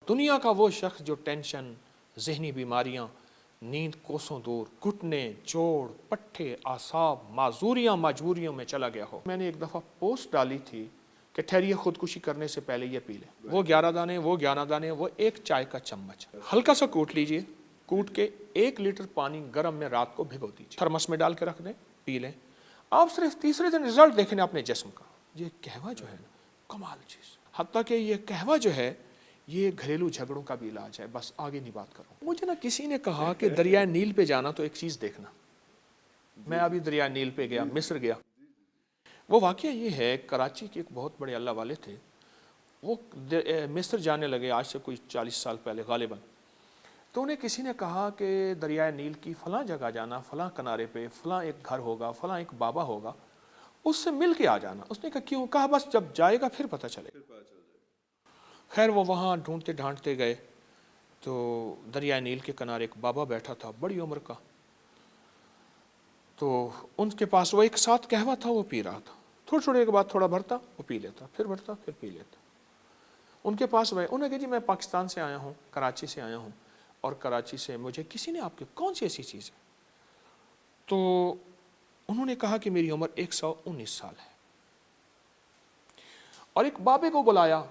دنیا کا وہ شخص جو ٹینشن، ذہنی بیماریاں، نیند کوسوں دور، گھٹنے، جوڑ، پٹھے، اعصاب، معذوریاں، مجبوریوں میں چلا گیا ہو۔ میں نے ایک دفعہ پوسٹ ڈالی تھی کہ ٹھہریے خودکشی کرنے سے پہلے یہ پی لیں، وہ 11 دانے، وہ ایک چائے کا چمچ ہلکا سا کوٹ لیجئے، کوٹ کے 1 لیٹر پانی گرم میں رات کو بھگو دیجئے، تھرمس میں ڈال کے رکھ دیں، پی لیں۔ آپ صرف تیسرے دن رزلٹ دیکھیں اپنے جسم کا۔ یہ قہوہ جو ہے نا، کمال چیز، حتیٰ کہ یہ قہوہ جو ہے یہ گھریلو جھگڑوں کا بھی علاج ہے۔ بس آگے نہیں بات کروں۔ مجھے نا کسی نے کہا کہ دریائے نیل پہ جانا تو ایک چیز دیکھنا۔ میں ابھی دریائے نیل پہ گیا، مصر گیا۔ وہ واقعہ یہ ہے، کراچی کے ایک بہت بڑے اللہ والے تھے، وہ مصر جانے لگے آج سے کوئی 40 سال پہلے غالباً۔ تو انہیں کسی نے کہا کہ دریائے نیل کی فلاں جگہ جانا، فلاں کنارے پہ فلاں ایک گھر ہوگا، فلاں ایک بابا ہوگا، اس سے مل کے آ جانا۔ اس نے کہا کیوں؟ کہا بس جب جائے گا پھر پتہ چلے گا۔ خیر وہ وہاں ڈھونڈتے ڈھانٹتے گئے تو دریائے نیل کے کنارے ایک بابا بیٹھا تھا، بڑی عمر کا۔ تو ان کے پاس وہ ایک ساتھ قہوہ تھا، وہ پی رہا تھا، تھوڑے تھوڑے کے بعد تھوڑا بھرتا، وہ پی لیتا، پھر بھرتا، پھر پی لیتا۔ ان کے پاس گئے، انہوں نے کہا جی میں پاکستان سے آیا ہوں، کراچی سے آیا ہوں، اور کراچی سے مجھے کسی نے آپ کی کون سی ایسی چیز ہے؟ تو انہوں نے کہا کہ میری عمر 119 سال ہے، اور ایک بابے کو بلایا،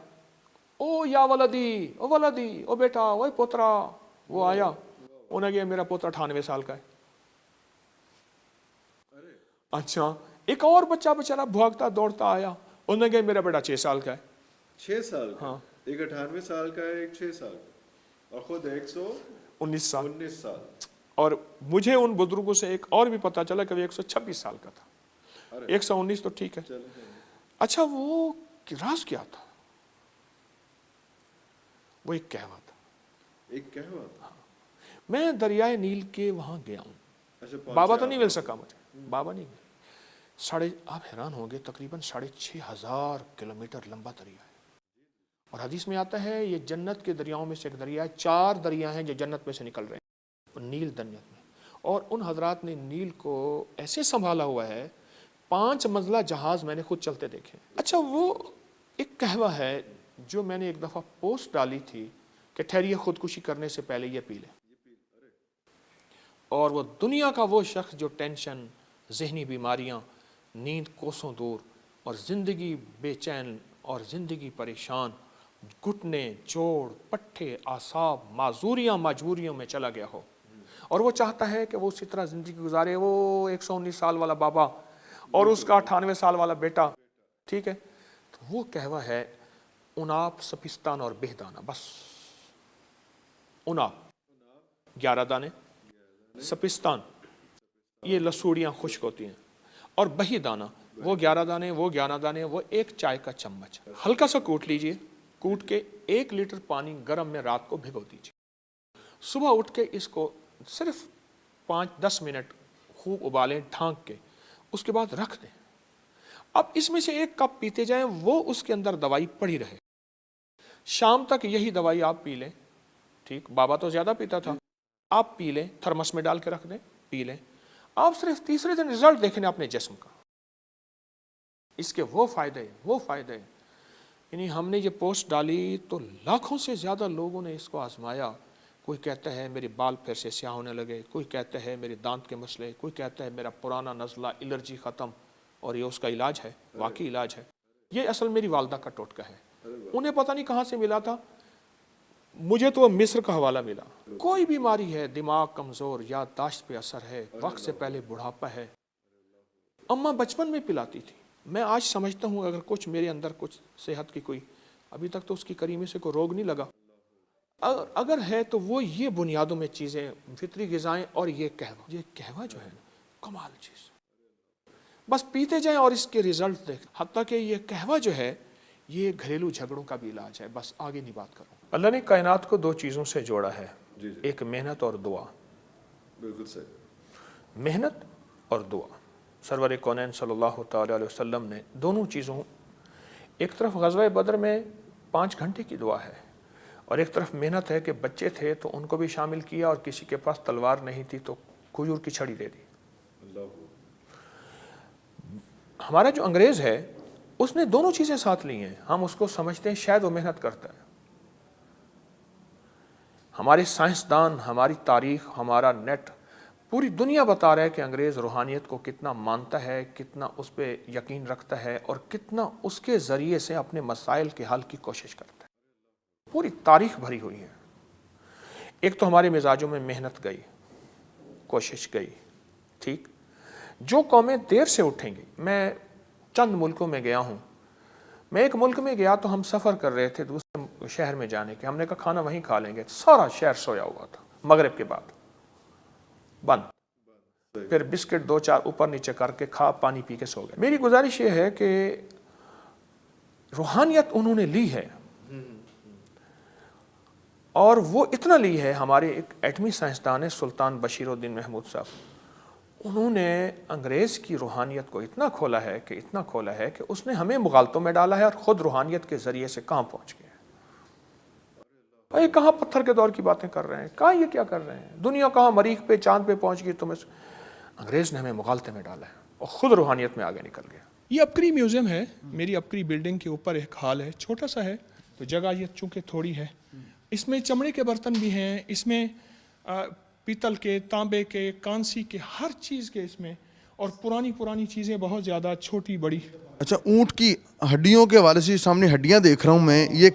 او یا ولدی، او ولدی، او بیٹا، او پوترا۔ وہ آیا، انہوں نے کہا میرا پوترا 98 سال کا ہے۔ اچھا، ایک اور بچہ بچارا بھاگتا دوڑتا آیا، انہوں نے کہا میرا بیٹا 6 سال کا ہے۔ 6 سال کا؟ ہاں، ایک 98 سال کا ہے، ایک 6 سال کا، اور خود 119 سال۔ 19 سال۔ اور مجھے ان بزرگوں سے ایک اور بھی پتا چلا کہ وہ 126 سال کا تھا۔ 119 تو ٹھیک ہے۔ اچھا، وہ راز کیا تھا؟ وہ ایک قہوہ تھا۔ ایک قہوہ؟ میں دریائے نیل کے وہاں گیا ہوں، بابا تو نہیں مل سکا مجھے، بابا نہیں مل۔ آپ حیران ہوں گے، تقریباً 6,500 کلومیٹر لمبا دریا ہے، اور حدیث میں آتا ہے یہ جنت کے دریاؤں میں سے ایک دریا ہے۔ 4 دریا ہیں جو جنت میں سے نکل رہے ہیں نیل جنت میں، اور ان حضرات نے نیل کو ایسے سنبھالا ہوا ہے، 5 منزلہ جہاز میں نے خود چلتے دیکھے۔ اچھا، وہ ایک قہوہ ہے جو میں نے ایک دفعہ پوسٹ ڈالی تھی کہ ٹھہریے خودکشی کرنے سے پہلے یہ پی لیں، اور وہ دنیا کا وہ شخص جو ٹینشن، ذہنی بیماریاں، نیند کوسوں دور، اور زندگی بے چین اور زندگی پریشان، گھٹنے، جوڑ، پٹھے، اعصاب، معذوریاں، مجبوریوں میں چلا گیا ہو، اور وہ چاہتا ہے کہ وہ اسی طرح زندگی گزارے، وہ 119 سال والا بابا اور اس کا 98 سال والا بیٹا، ٹھیک ہے؟ تو وہ قہوہ ہے اناب، سپستان اور بہدانہ۔ بس اناب 11 دانے، سپستان یہ لسوڑیاں خشک ہوتی ہیں، اور بہی دانہ وہ 11 دانے، وہ 11 دانے، وہ ایک چائے کا چمچ ہلکا سا کوٹ لیجئے، کوٹ کے 1 لیٹر پانی گرم میں رات کو بھگو دیجئے۔ صبح اٹھ کے اس کو صرف 5-10 منٹ خوب ابالیں ڈھانک کے، اس کے بعد رکھ دیں۔ اب اس میں سے 1 کپ پیتے جائیں، وہ اس کے اندر دوائی پڑی رہے، شام تک یہی دوائی آپ پی لیں، ٹھیک؟ بابا تو زیادہ پیتا تھا، آپ پی لیں، تھرمس میں ڈال کے رکھ دیں، پی لیں۔ آپ صرف تیسرے دن رزلٹ دیکھیں اپنے جسم کا۔ اس کے وہ فائدے، یعنی ہم نے یہ پوسٹ ڈالی تو لاکھوں سے زیادہ لوگوں نے اس کو آزمایا۔ کوئی کہتا ہے میرے بال پھر سے سیاہ ہونے لگے، کوئی کہتا ہے میرے دانت کے مسئلے، کوئی کہتا ہے میرا پرانا نزلہ، الرجی ختم، اور یہ اس کا علاج ہے، واقعی علاج ہے۔ یہ اصل میری والدہ کا ٹوٹکا ہے، انہیں پتہ نہیں کہاں سے ملا تھا، مجھے تو مصر کا حوالہ ملا۔ کوئی بیماری ہے، دماغ کمزور، یادداشت پہ اثر ہے، وقت سے پہلے بڑھاپا ہے، اماں بچپن میں پلاتی تھی۔ میں آج سمجھتا ہوں اگر کچھ میرے اندر کچھ صحت کی کوئی، ابھی تک تو اس کی کریمے سے کوئی روگ نہیں لگا، اگر ہے تو وہ یہ بنیادوں میں چیزیں، فطری غذائیں اور یہ قہوہ جو ہے کمال چیز، بس پیتے جائیں اور اس کے رزلٹ دیکھ۔ حتیٰ کہ یہ قہوہ جو ہے یہ گھریلو جھگڑوں کا بھی علاج ہے۔ بس آگے نہیں بات کروں۔ اللہ نے کائنات کو 2 چیزوں سے جوڑا ہے، ایک محنت اور دعا۔ بالکل صحیح۔ محنت اور دعا۔ سرور کونین صلی اللہ تعالی علیہ وسلم نے دونوں چیزوں، ایک طرف غزوہ بدر میں 5 گھنٹے کی دعا ہے، اور ایک طرف محنت ہے کہ بچے تھے تو ان کو بھی شامل کیا، اور کسی کے پاس تلوار نہیں تھی تو کھجور کی چھڑی دے دی۔ ہمارا جو انگریز ہے اس نے دونوں چیزیں ساتھ لی ہیں، ہم اس کو سمجھتے ہیں شاید وہ محنت کرتا ہے، ہمارے سائنسدان، ہماری تاریخ، ہمارا نیٹ، پوری دنیا بتا رہا ہے کہ انگریز روحانیت کو کتنا مانتا ہے، کتنا اس پہ یقین رکھتا ہے اور کتنا اس کے ذریعے سے اپنے مسائل کے حل کی کوشش کرتا ہے۔ پوری تاریخ بھری ہوئی ہے۔ ایک تو ہمارے مزاجوں میں محنت گئی، کوشش گئی، ٹھیک۔ جو قومیں دیر سے اٹھیں گی، میں چند ملکوں میں گیا ہوں، میں ایک ملک میں گیا تو ہم سفر کر رہے تھے دوسرے شہر میں جانے کے، ہم نے کہا کھانا وہیں کھا لیں گے، سارا شہر سویا ہوا تھا، مغرب کے بعد بند، پھر بسکٹ 2-4 اوپر نیچے کر کے کھا پانی پی کے سو گئے۔ میری گزارش یہ ہے کہ روحانیت انہوں نے لی ہے، اور وہ اتنا لی ہے، ہمارے ایک ایٹمی سائنسدان ہے سلطان بشیر الدین محمود صاحب، انہوں نے انگریز کی روحانیت کو اتنا کھولا ہے کہ اس نے ہمیں مغالطوں میں ڈالا ہے اور خود روحانیت کے ذریعے سے کہاں پہنچ گئے ہیں۔ یہ کہاں پتھر کے دور کی باتیں کر رہے ہیں، کہاں یہ کیا کر رہے ہیں، دنیا کہاں مریخ پہ چاند پہ پہنچ گئی، انگریز نے ہمیں مغالطے میں ڈالا ہے اور خود روحانیت میں آگے نکل گیا۔ یہ ابکری میوزیم ہے، میری ابکری بلڈنگ کے اوپر ایک ہال ہے، چھوٹا سا ہے تو جگہ یہ چونکہ تھوڑی ہے، اس میں چمڑے کے برتن بھی ہیں، اس میں پیتل کے، تانبے کے، کانسی کے، ہر چیز کے اس میں، اور پرانی چیزیں بہت زیادہ، چھوٹی بڑی۔ اچھا، اونٹ کی ہڈیوں کے حوالے سے سامنے ہڈیاں دیکھ رہا ہوں میں، یہ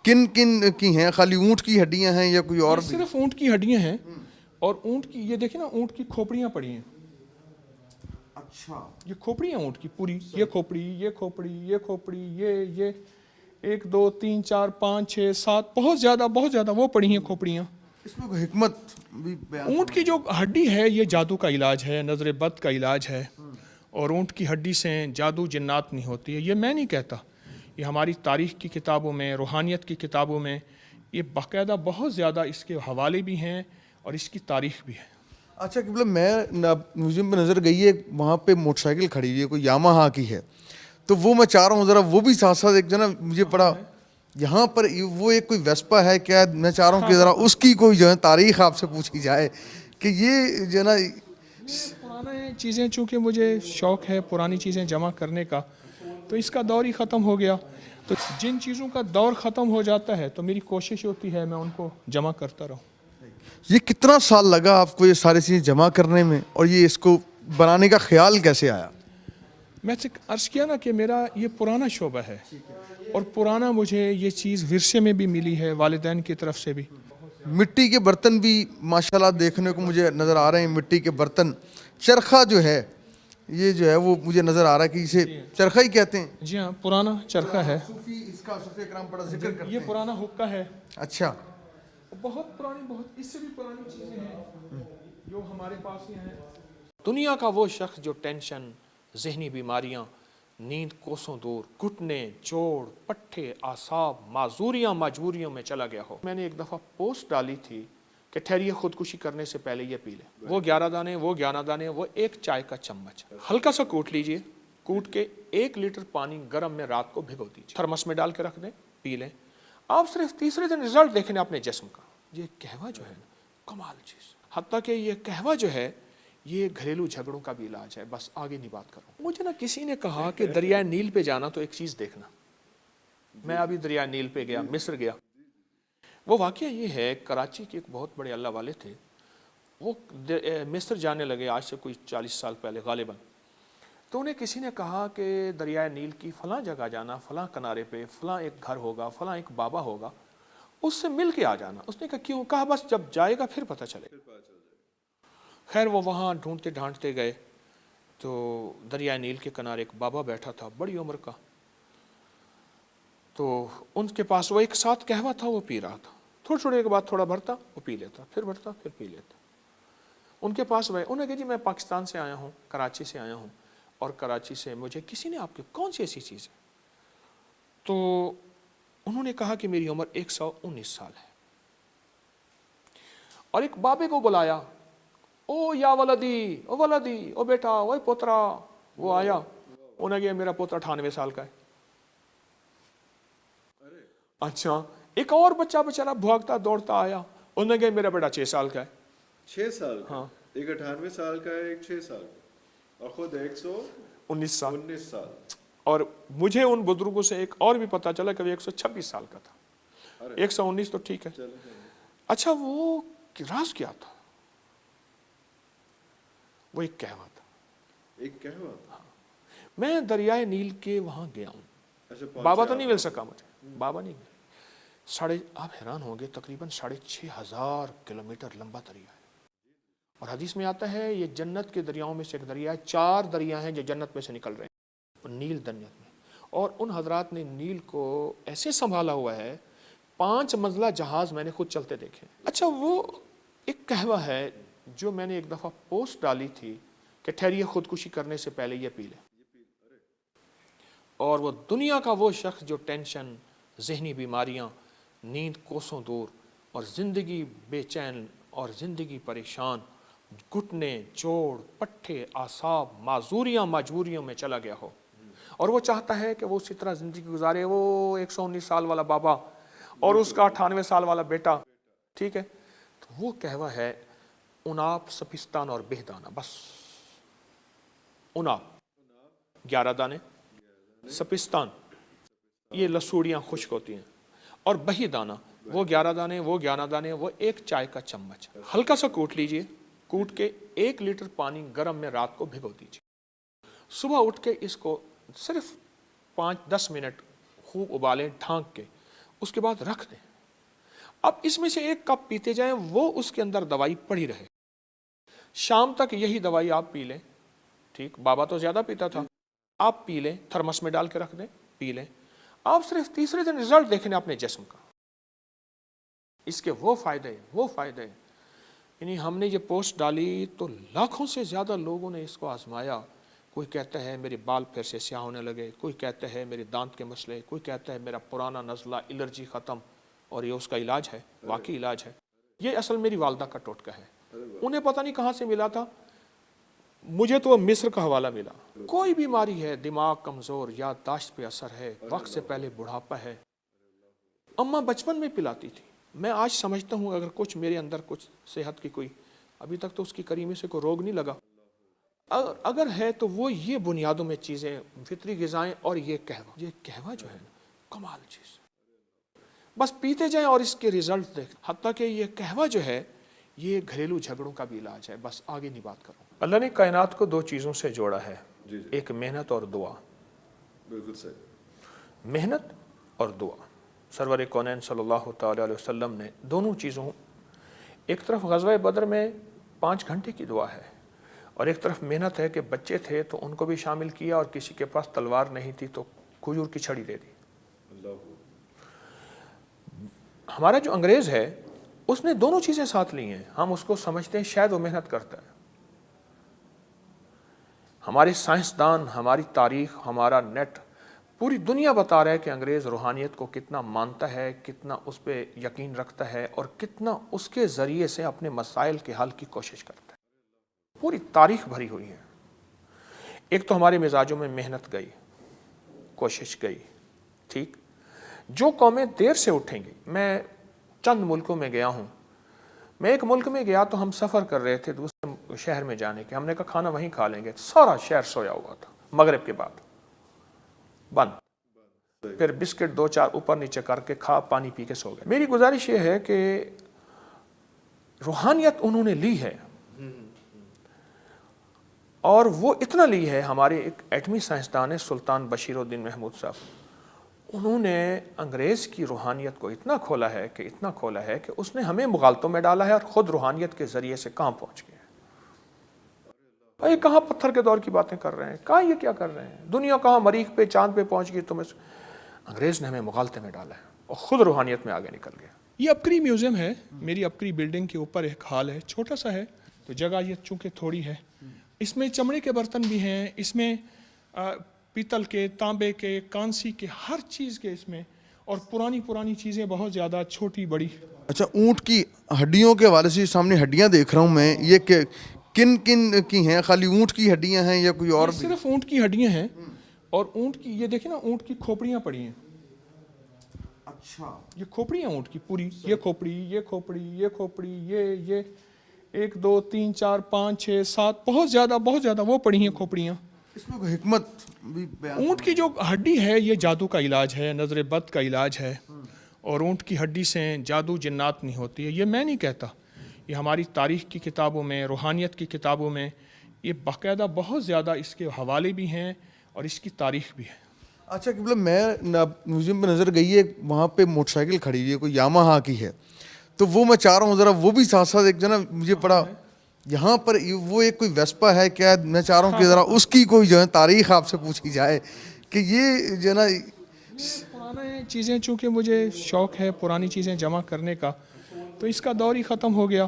کن کی ہیں؟ خالی اونٹ کی ہڈیاں ہیں یا کوئی اور بھی؟ صرف اونٹ کی ہڈیاں ہیں، اور اونٹ کی یہ دیکھیں نا، اونٹ کی کھوپڑیاں پڑی ہیں۔ اچھا، یہ کھوپڑیاں اونٹ کی پوری، یہ کھوپڑی، یہ کھوپڑی، یہ کھوپڑی، یہ 1 2 3 4 5 6 7 بہت زیادہ وہ پڑی ہیں کھوپڑیاں۔ اس میں کوئی حکمت بھی بیان؟ اونٹ کی جو ہڈی ہے یہ جادو کا علاج ہے، نظر بد کا علاج ہے، اور اونٹ کی ہڈی سے جادو جنات نہیں ہوتی ہے، یہ میں نہیں کہتا، یہ ہماری تاریخ کی کتابوں میں، روحانیت کی کتابوں میں یہ باقاعدہ بہت زیادہ اس کے حوالے بھی ہیں اور اس کی تاریخ بھی ہے۔ اچھا قبلہ، میں میوزیم پہ نظر گئی ہے، وہاں پہ موٹر سائیکل کھڑی ہوئی ہے، کوئی یاماہا کی ہے، تو وہ میں چاہ رہا ہوں ذرا وہ بھی ساتھ ساتھ ایک جو نا مجھے پڑا یہاں پر وہ ایک کوئی ویسپا ہے کیا، میں چاہ رہا ہوں کہ ذرا اس کی کوئی جو ہے تاریخ آپ سے پوچھی جائے کہ یہ جو ہے نا پرانے چیزیں، چونکہ مجھے شوق ہے پرانی چیزیں جمع کرنے کا، تو اس کا دور ہی ختم ہو گیا، تو جن چیزوں کا دور ختم ہو جاتا ہے تو میری کوشش ہوتی ہے میں ان کو جمع کرتا رہوں۔ یہ کتنا سال لگا آپ کو یہ ساری چیزیں جمع کرنے میں، اور یہ اس کو بنانے کا خیال کیسے آیا؟ میں سے عرض کیا نا کہ میرا یہ پرانا شعبہ ہے، اور پرانا مجھے یہ چیز ورثے میں بھی ملی ہے، والدین کی طرف سے بھی۔ مٹی کے برتن بھی ماشاءاللہ دیکھنے کو مجھے نظر آ رہے ہیں، مٹی کے برتن، چرخہ جو ہے یہ جو ہے وہ مجھے نظر آ رہا ہے کہ اسے چرخہ ہی کہتے ہیں۔ جی ہاں، پرانا چرخہ ہے، صوفی اس کا صوفی کرام بڑا ذکر کرتے یہ ہیں۔ پرانا حقہ ہے، اچھا، بہت پرانی، بہت اس سے بھی پرانی چیزیں ہیں جو ہمارے پاس یہ ہیں۔ دنیا کا وہ شخص جو ٹینشن، ذہنی بیماریاں، نیند کوسوں دور، گھٹنے، جوڑ، پٹھے، اعصاب، معذوریاں، مجبوریوں میں چلا گیا ہو۔ میں نے ایک دفعہ پوسٹ ڈالی تھی کہ ٹھہریے، خودکشی کرنے سے پہلے یہ پی لیں، وہ 11 دانے، وہ 11 دانے، وہ 1 چائے کا چمچ، ہلکا سا کوٹ لیجئے، کوٹ کے 1 لیٹر پانی گرم میں رات کو بھگو دیجئے، تھرمس میں ڈال کے رکھ دیں، پی لیں، آپ صرف تیسرے دن رزلٹ دیکھیں اپنے جسم کا۔ یہ قہوہ جو ہے نا، کمال چیز، حتیٰ کہ یہ قہوہ جو ہے یہ گھریلو جھگڑوں کا بھی علاج ہے۔ بس آگے نہیں بات کروں۔ مجھے نا کسی نے کہا کہ دریائے نیل پہ جانا تو ایک چیز دیکھنا، میں ابھی دریائے نیل پہ گیا، مصر گیا۔ وہ واقعہ یہ ہے، کراچی کے ایک بہت بڑے اللہ والے تھے، وہ مصر جانے لگے آج سے کوئی 40 سال پہلے غالباً، تو انہیں کسی نے کہا کہ دریائے نیل کی فلاں جگہ جانا، فلاں کنارے پہ فلاں ایک گھر ہوگا، فلاں ایک بابا ہوگا، اس سے مل کے آ جانا۔ اس نے کہا کیوں؟ کہا بس جب جائے گا پھر پتہ چلے گا۔ خیر وہ وہاں ڈھونڈتے ڈھانٹتے گئے تو دریائے نیل کے کنارے ایک بابا بیٹھا تھا، بڑی عمر کا، تو ان کے پاس وہ ایک ساتھ قہوہ تھا، وہ پی رہا تھا، تھوڑے تھوڑے کے بعد تھوڑا بھرتا، وہ پی لیتا، پھر بھرتا، پھر پی لیتا۔ ان کے پاس گئے، انہوں نے کہا جی میں پاکستان سے آیا ہوں، کراچی سے آیا ہوں، اور کراچی سے مجھے کسی نے آپ کی کون سی ایسی چیز ہے؟ تو انہوں نے کہا کہ میری عمر 119 سال ہے، اور ایک بابے کو بلایا، او یا ولدی، او ولدی، او بیٹا، او پوترا، وہ آیا، انہوں نے کہا میرا پوترا 98 سال کا ہے۔ اچھا، ایک اور بچہ بچارا بھاگتا دوڑتا آیا، انہوں نے کہا میرا بیٹا 6 سال کا ہے۔ 6 سال کا؟ ہاں، ایک 98 سال کا ہے، ایک 6 سال کا، اور خود 19 سال۔ 19 سال۔ اور مجھے ان بزرگوں سے ایک اور بھی پتا چلا کہ وہ 126 سال کا تھا، 119 تو ٹھیک ہے۔ اچھا وہ راز کیا تھا؟ وہ ایک کہوا تھا. ایک کہوا. میں دریائے نیل کے وہاں گیا ہوں. اچھا بابا تو نہیں مل سکا مجھے, بابا نہیں ملے. آپ حیران ہوں گے, تقریباً 6,500 کلومیٹر لمبا دریا ہے. اور حدیث میں آتا ہے یہ جنت کے دریاؤں میں سے ایک دریا ہے. 4 دریا ہیں جو جنت میں سے نکل رہے ہیں نیل جنت میں. اور ان حضرات نے نیل کو ایسے سنبھالا ہوا ہے, 5 منزلہ جہاز میں نے خود چلتے دیکھے. اچھا وہ ایک کہوا ہے جو میں نے ایک دفعہ پوسٹ ڈالی تھی کہ ٹھہریے خودکشی کرنے سے پہلے یہ پی لیں. اور وہ دنیا کا وہ شخص جو ٹینشن, ذہنی بیماریاں, نیند کوسوں دور, اور زندگی بے چین اور زندگی پریشان, گھٹنے, جوڑ, پٹھے, اعصاب, معذوریاں, مجبوریوں میں چلا گیا ہو, اور وہ چاہتا ہے کہ وہ اسی طرح زندگی گزارے. وہ 119 سال والا بابا اور اس کا 98 سال والا بیٹا, ٹھیک ہے. تو وہ کہوا ہے اناپ, سپستان اور بہدانہ. بس اناپ 11 دانے, سپستان یہ لسوڑیاں خشک ہوتی ہیں, اور بہی دانہ وہ 11 دانے, وہ 11 دانے, وہ ایک چائے کا چمچ. ہلکا سا کوٹ لیجئے, کوٹ کے 1 لیٹر پانی گرم میں رات کو بھگو دیجئے. صبح اٹھ کے اس کو صرف 5-10 منٹ خوب ابالیں ڈھانک کے, اس کے بعد رکھ دیں. اب اس میں سے 1 کپ پیتے جائیں, وہ اس کے اندر دوائی پڑی رہے. شام تک یہی دوائی آپ پی لیں, ٹھیک. بابا تو زیادہ پیتا تھا, آپ پی لیں, تھرمس میں ڈال کے رکھ دیں, پی لیں. آپ صرف تیسرے دن رزلٹ دیکھیں اپنے جسم کا. اس کے وہ فائدے. یعنی ہم نے یہ پوسٹ ڈالی تو لاکھوں سے زیادہ لوگوں نے اس کو آزمایا. کوئی کہتا ہے میرے بال پھر سے سیاہ ہونے لگے, کوئی کہتا ہے میرے دانت کے مسئلے, کوئی کہتا ہے میرا پرانا نزلہ, الرجی ختم, اور یہ اس کا علاج ہے, واقعی علاج ہے. یہ اصل میری والدہ کا ٹوٹکا ہے. انہیں پتہ نہیں کہاں سے ملا تھا, مجھے تو مصر کا حوالہ ملا. کوئی بیماری ہے, دماغ کمزور, یادداشت پہ اثر ہے, وقت سے پہلے بڑھاپا ہے, اماں بچپن میں پلاتی تھی. میں آج سمجھتا ہوں اگر کچھ میرے اندر کچھ صحت کی کوئی, ابھی تک تو اس کی کریمے سے کوئی روگ نہیں لگا, اگر ہے تو وہ یہ بنیادوں میں چیزیں, فطری غذائیں, اور یہ کہوا جو ہے کمال چیز. بس پیتے جائیں اور اس کے رزلٹ دیکھ. حتیٰ کہ یہ کہوا جو ہے یہ گھریلو جھگڑوں کا بھی علاج ہے. بس آگے نہیں بات کروں. اللہ نے کائنات کو 2 چیزوں سے جوڑا ہے, ایک محنت اور دعا. بالکل صحیح. محنت اور دعا. سرور کونین صلی اللہ تعالی علیہ وسلم نے دونوں چیزوں, ایک طرف غزوہ بدر میں 5 گھنٹے کی دعا ہے, اور ایک طرف محنت ہے کہ بچے تھے تو ان کو بھی شامل کیا, اور کسی کے پاس تلوار نہیں تھی تو کھجور کی چھڑی دے دی. ہمارا جو انگریز ہے اس نے دونوں چیزیں ساتھ لی ہیں. ہم اس کو سمجھتے ہیں شاید وہ محنت کرتا ہے. ہمارے سائنسدان, ہماری تاریخ, ہمارا نیٹ, پوری دنیا بتا رہا ہے کہ انگریز روحانیت کو کتنا مانتا ہے, کتنا اس پہ یقین رکھتا ہے, اور کتنا اس کے ذریعے سے اپنے مسائل کے حل کی کوشش کرتا ہے. پوری تاریخ بھری ہوئی ہے. ایک تو ہمارے مزاجوں میں محنت گئی, کوشش گئی, ٹھیک. جو قومیں دیر سے اٹھیں گی, میں چند ملکوں میں گیا ہوں. میں ایک ملک میں گیا تو ہم سفر کر رہے تھے دوسرے شہر میں جانے کے. ہم نے کہا کھانا وہیں کھا لیں گے. سارا شہر سویا ہوا تھا, مغرب کے بعد بند. پھر بسکٹ 2-4 اوپر نیچے کر کے کھا, پانی پی کے سو گئے. میری گزارش یہ ہے کہ روحانیت انہوں نے لی ہے, اور وہ اتنا لی ہے. ہمارے ایک ایٹمی سائنسدان ہے سلطان بشیر الدین محمود صاحب, انہوں نے انگریز کی روحانیت کو اتنا کھولا ہے کہ اس نے ہمیں مغالطوں میں ڈالا ہے, اور خود روحانیت کے ذریعے سے کہاں پہنچ گئے. یہ کہاں پتھر کے دور کی باتیں کر رہے ہیں, کہاں یہ کیا کر رہے ہیں, دنیا کہاں مریخ پہ, چاند پہ پہنچ گئی. انگریز نے ہمیں مغالطے میں ڈالا ہے, اور خود روحانیت میں آگے نکل گیا. یہ اپکری میوزیم ہے, میری اپکری بلڈنگ کے اوپر ایک ہال ہے, چھوٹا سا ہے, تو جگہ یہ چونکہ تھوڑی ہے. اس میں چمڑے کے برتن بھی ہیں, اس میں پیتل کے, تانبے کے, کانسی کے, ہر چیز کے اس میں, اور پرانی چیزیں بہت زیادہ, چھوٹی بڑی. اچھا, اونٹ کی ہڈیوں کے حوالے سے سامنے ہڈیاں دیکھ رہا ہوں میں, یہ کن کی ہیں؟ خالی اونٹ کی ہڈیاں ہیں یا کوئی اور بھی؟ صرف اونٹ کی ہڈیاں ہیں, اور اونٹ کی یہ دیکھیں نا, اونٹ کی کھوپڑیاں پڑی ہیں. اچھا, یہ کھوپڑیاں اونٹ کی پوری, یہ کھوپڑی, یہ 1 2 3 4 5 6 7 بہت زیادہ وہ پڑی ہیں کھوپڑیاں. اس میں کوئی حکمت بھی بیان؟ اونٹ کی جو ہڈی ہے یہ جادو کا علاج ہے, نظر بد کا علاج ہے, اور اونٹ کی ہڈی سے جادو جنات نہیں ہوتی ہے. یہ میں نہیں کہتا, یہ ہماری تاریخ کی کتابوں میں, روحانیت کی کتابوں میں یہ باقاعدہ بہت زیادہ اس کے حوالے بھی ہیں اور اس کی تاریخ بھی ہے. اچھا قبلہ میں میوزیم پہ نظر گئی ہے, وہاں پہ موٹر سائیکل کھڑی ہوئی ہے, کوئی یاماہا کی ہے, تو وہ میں چاہ رہا ہوں ذرا وہ بھی ساتھ ساتھ ایک جو نا مجھے پڑا یہاں پر وہ ایک کوئی ویسپا ہے کیا, میں چاہ رہا ہوں کہ ذرا اس کی کوئی جو ہے تاریخ آپ سے پوچھی جائے کہ یہ جو ہے نا. پرانے چیزیں چونکہ مجھے شوق ہے پرانی چیزیں جمع کرنے کا, تو اس کا دور ہی ختم ہو گیا.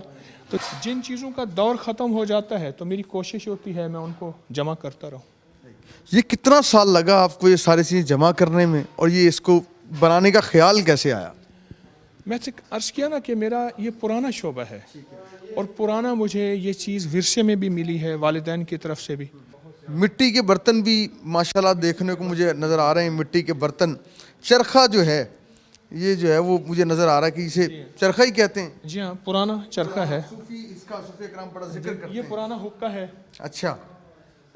تو جن چیزوں کا دور ختم ہو جاتا ہے تو میری کوشش ہوتی ہے میں ان کو جمع کرتا رہوں. یہ کتنا سال لگا آپ کو یہ ساری چیزیں جمع کرنے میں, اور یہ اس کو بنانے کا خیال کیسے آیا؟ میں سے عرض کیا نا کہ میرا یہ پرانا شعبہ ہے, اور پرانا مجھے یہ چیز ورثے میں بھی ملی ہے, والدین کی طرف سے بھی. مٹی کے برتن بھی ماشاءاللہ دیکھنے کو مجھے نظر آ رہے ہیں, مٹی کے برتن. چرخہ جو ہے یہ جو ہے وہ مجھے نظر آ رہا ہے کہ اسے چرخہ ہی کہتے ہیں. جی ہاں, پرانا چرخہ ہے. اس کا صوفی اکرام بڑا ذکر کرتے یہ ہیں. پرانا حقہ ہے. اچھا,